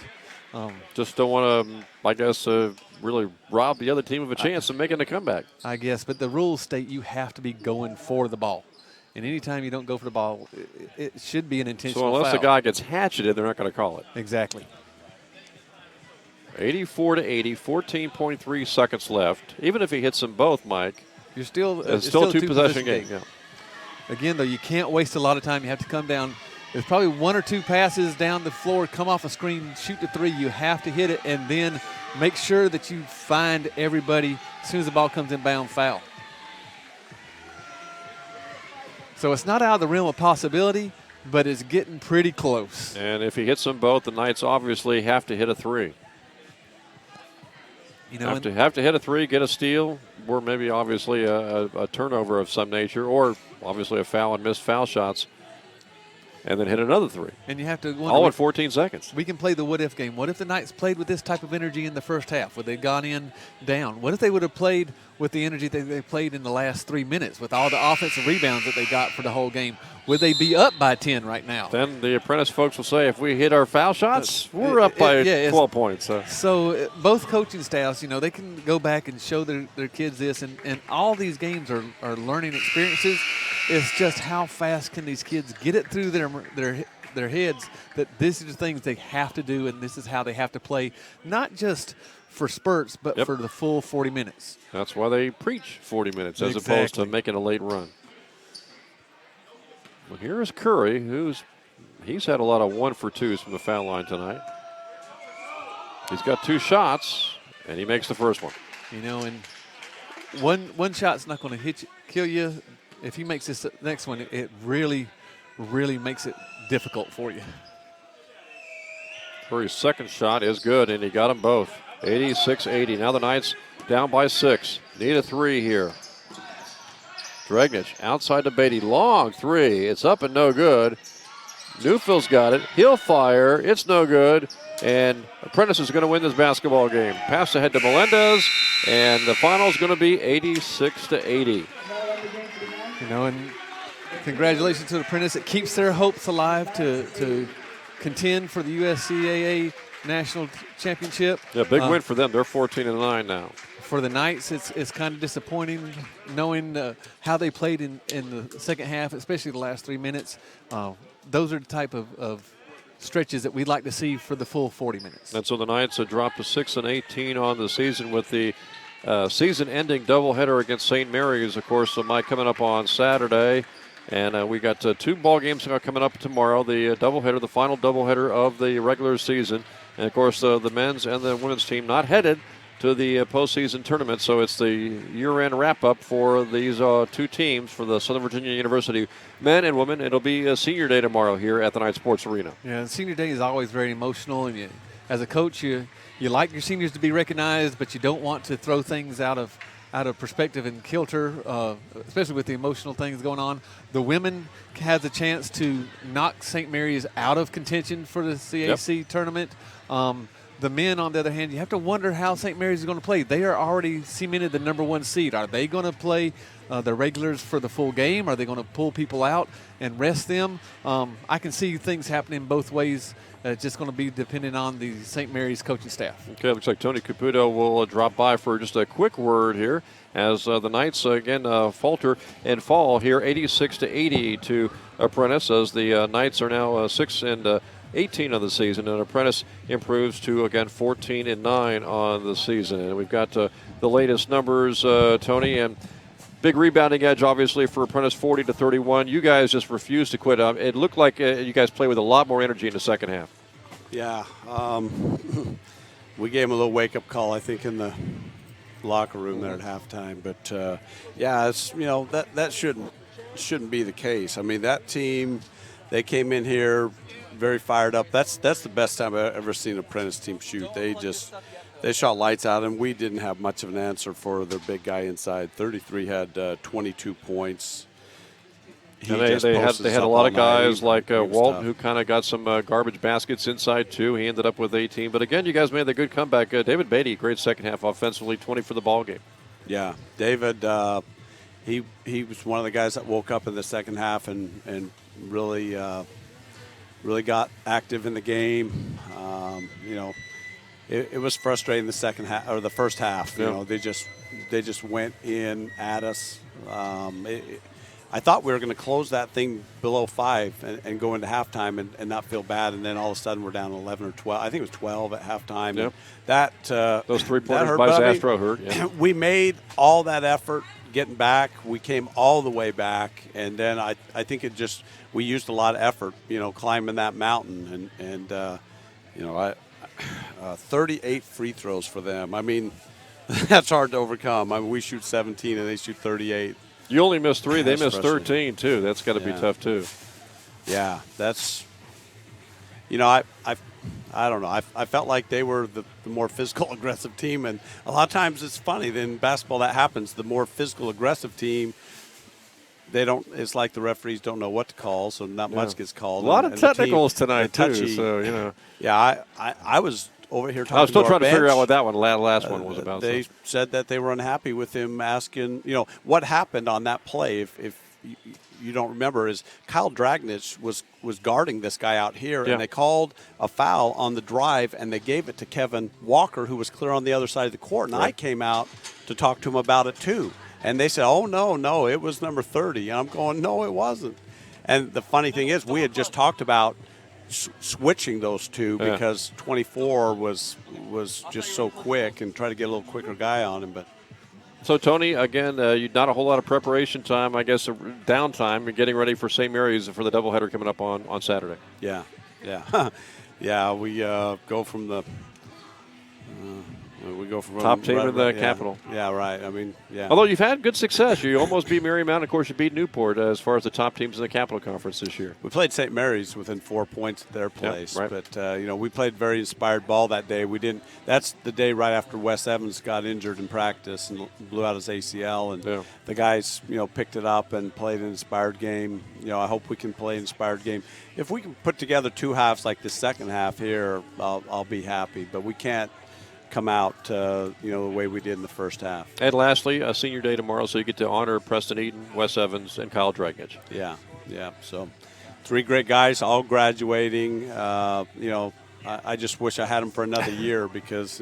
Just don't want to, I guess, really rob the other team of a chance of making a comeback. I guess, but the rules state you have to be going for the ball. And anytime you don't go for the ball, it should be an intentional foul. So unless the guy gets hatcheted, they're not going to call it. Exactly. 84-80, 14.3 seconds left. Even if he hits them both, Mike, you're still it's still a two-possession game. Yeah. Again, though, you can't waste a lot of time. You have to come down. There's probably one or two passes down the floor, come off a screen, shoot the three. You have to hit it, and then make sure that you find everybody as soon as the ball comes inbound, foul. So it's not out of the realm of possibility, but it's getting pretty close. And if he hits them both, the Knights obviously have to hit a three. You know, have to hit a three, get a steal, or maybe obviously a turnover of some nature, or obviously a foul and missed foul shots, and then hit another three. And you have to wonder, all in 14 seconds. We can play the what-if game. What if the Knights played with this type of energy in the first half? Would they have gone in down? What if they would have played with the energy that they played in the last 3 minutes with all the offensive rebounds that they got for the whole game? Would they be up by 10 right now? Then the Apprentice folks will say, if we hit our foul shots, we're up by 12 points. So both coaching staffs, you know, they can go back and show their kids this, and all these games are learning experiences. It's just how fast can these kids get it through their heads that this is the things they have to do, and this is how they have to play, not just for spurts, but for the full 40 minutes. That's why they preach 40 minutes as opposed to making a late run. Well, here is Curry, he's had a lot of 1-for-2s from the foul line tonight. He's got 2 shots, and he makes the first one. You know, and one shot's not going to kill you. If he makes this next one, it really, really makes it difficult for you. Curry's second shot is good, and he got them both. 86-80. Now the Knights down by 6. Need a 3 here. Dragnich outside to Beatty. Long 3. It's up and no good. Newfield's got it. He'll fire. It's no good. And Apprentice is going to win this basketball game. Pass ahead to Melendez, and the final is going to be 86-80. And congratulations to Apprentice. It keeps their hopes alive to contend for the USCAA National Championship. Yeah, big win for them. They're 14-9 now. For the Knights, it's kind of disappointing knowing how they played in the second half, especially the last 3 minutes. Those are the type of stretches that we'd like to see for the full 40 minutes. And so the Knights have dropped to 6-18 on the season with the season-ending doubleheader against St. Mary's, of course, coming up on Saturday. And we got 2 ball games coming up tomorrow, the doubleheader, the final doubleheader of the regular season. And, of course, the men's and the women's team not headed to the postseason tournament. So it's the year-end wrap-up for these 2 teams for the Southern Virginia University men and women. It'll be Senior Day tomorrow here at the Knight Sports Arena. Yeah, Senior Day is always very emotional, and as a coach, you like your seniors to be recognized, but you don't want to throw things out of perspective and kilter, especially with the emotional things going on. The women has a chance to knock St. Mary's out of contention for the CAC tournament. The men, on the other hand, you have to wonder how St. Mary's is going to play. They are already cemented the number 1 seed. Are they going to play the regulars for the full game? Are they going to pull people out and rest them? I can see things happening both ways. It's just going to be dependent on the St. Mary's coaching staff. Okay, looks like Tony Caputo will drop by for just a quick word here as the Knights again falter and fall here 86-80 to Apprentice as the Knights are now 6-18 on the season, and Apprentice improves to again 14-9 on the season. And we've got the latest numbers, Tony, and big rebounding edge, obviously, for Apprentice, 40-31. You guys just refused to quit. It looked like you guys played with a lot more energy in the second half. Yeah. We gave them a little wake-up call, I think, in the locker room there at halftime. But, yeah, it's, that shouldn't be the case. I mean, that team, they came in here very fired up. That's the best time I've ever seen an Apprentice team shoot. They shot lights out, and we didn't have much of an answer for their big guy inside. 33 had 22 points. They had a lot of guys like Walton who kind of got some garbage baskets inside too. He ended up with 18. But again, you guys made the good comeback. David Beatty, great second half offensively, 20 for the ball game. Yeah, David, he was one of the guys that woke up in the second half and really got active in the game. It was frustrating the second half or the first half. Yeah. They just went in at us. I thought we were going to close that thing below 5 and go into halftime and not feel bad, and then all of a sudden we're down 11 or 12. I think it was 12 at halftime. Yep. Those 3-pointers by Zastro hurt. Yeah. We made all that effort getting back. We came all the way back, and then I think we used a lot of effort, climbing that mountain, and 38 free throws for them. I mean, that's hard to overcome. I mean, we shoot 17 and they shoot 38. You only missed 3. They missed 13 too. That's got to be tough too. Yeah, that's. I don't know. I felt like they were the more physical, aggressive team, and a lot of times it's funny. In basketball, that happens. The more physical, aggressive team, they don't. It's like the referees don't know what to call, so not much gets called. A lot of technicals tonight too. So Yeah, I was over here talking. I was still trying to figure out what that last one was about. They said that they were unhappy with him asking. What happened on that play. If you don't remember, is Kyle Dragnich was guarding this guy out here, and they called a foul on the drive, and they gave it to Kevin Walker, who was clear on the other side of the court. And I came out to talk to him about it too, and they said, "Oh no, it was number 30." And I'm going, "No, it wasn't." And the funny thing is, we had just talked about switching those two because 24 was just so quick, and try to get a little quicker guy on him, but. So, Tony, again, not a whole lot of preparation time, I guess, downtime, and getting ready for St. Mary's for the doubleheader coming up on Saturday. Yeah. Yeah, we go from the We go from top team in the yeah. Capital. Yeah, right. I mean, yeah. Although you've had good success. You almost beat Marymount. Of course, you beat Newport as far as the top teams in the Capital Conference this year. We played St. Mary's within 4 points at their place. Right. But, we played very inspired ball that day. We didn't. That's the day right after Wes Evans got injured in practice and blew out his ACL. And the guys, picked it up and played an inspired game. I hope we can play an inspired game. If we can put together two halves like the second half here, I'll be happy. But we can't come out, the way we did in the first half. And lastly, a senior day tomorrow, so you get to honor Preston Eaton, Wes Evans, and Kyle Dragnich. Yeah. So 3 great guys, all graduating. I just wish I had them for another year because,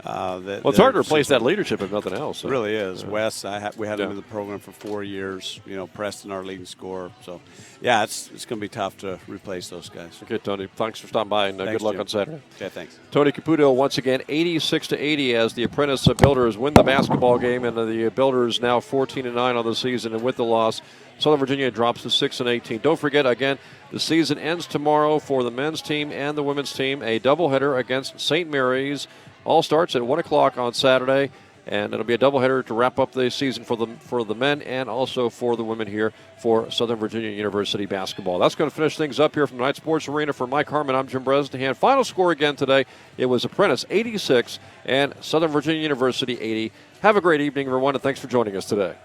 it's hard to replace that leadership if nothing else. It really is. Wes, we had him in the program for 4 years. Preston, our leading scorer. So, it's going to be tough to replace those guys. Okay, Tony. Thanks for stopping by, and good luck on Saturday. Okay, thanks. Tony Caputo once again, 86-80 as the Apprentice Builders win the basketball game, and the Builders now 14-9 on the season, and with the loss, Southern Virginia drops to 6-18. Don't forget, again, the season ends tomorrow for the men's team and the women's team. A doubleheader against St. Mary's. All starts at 1 o'clock on Saturday, and it'll be a doubleheader to wrap up the season for the men and also for the women here for Southern Virginia University basketball. That's going to finish things up here from the Night Sports Arena. For Mike Harmon, I'm Jim Bresnahan. Final score again today, it was Apprentice 86 and Southern Virginia University 80. Have a great evening, everyone, and thanks for joining us today.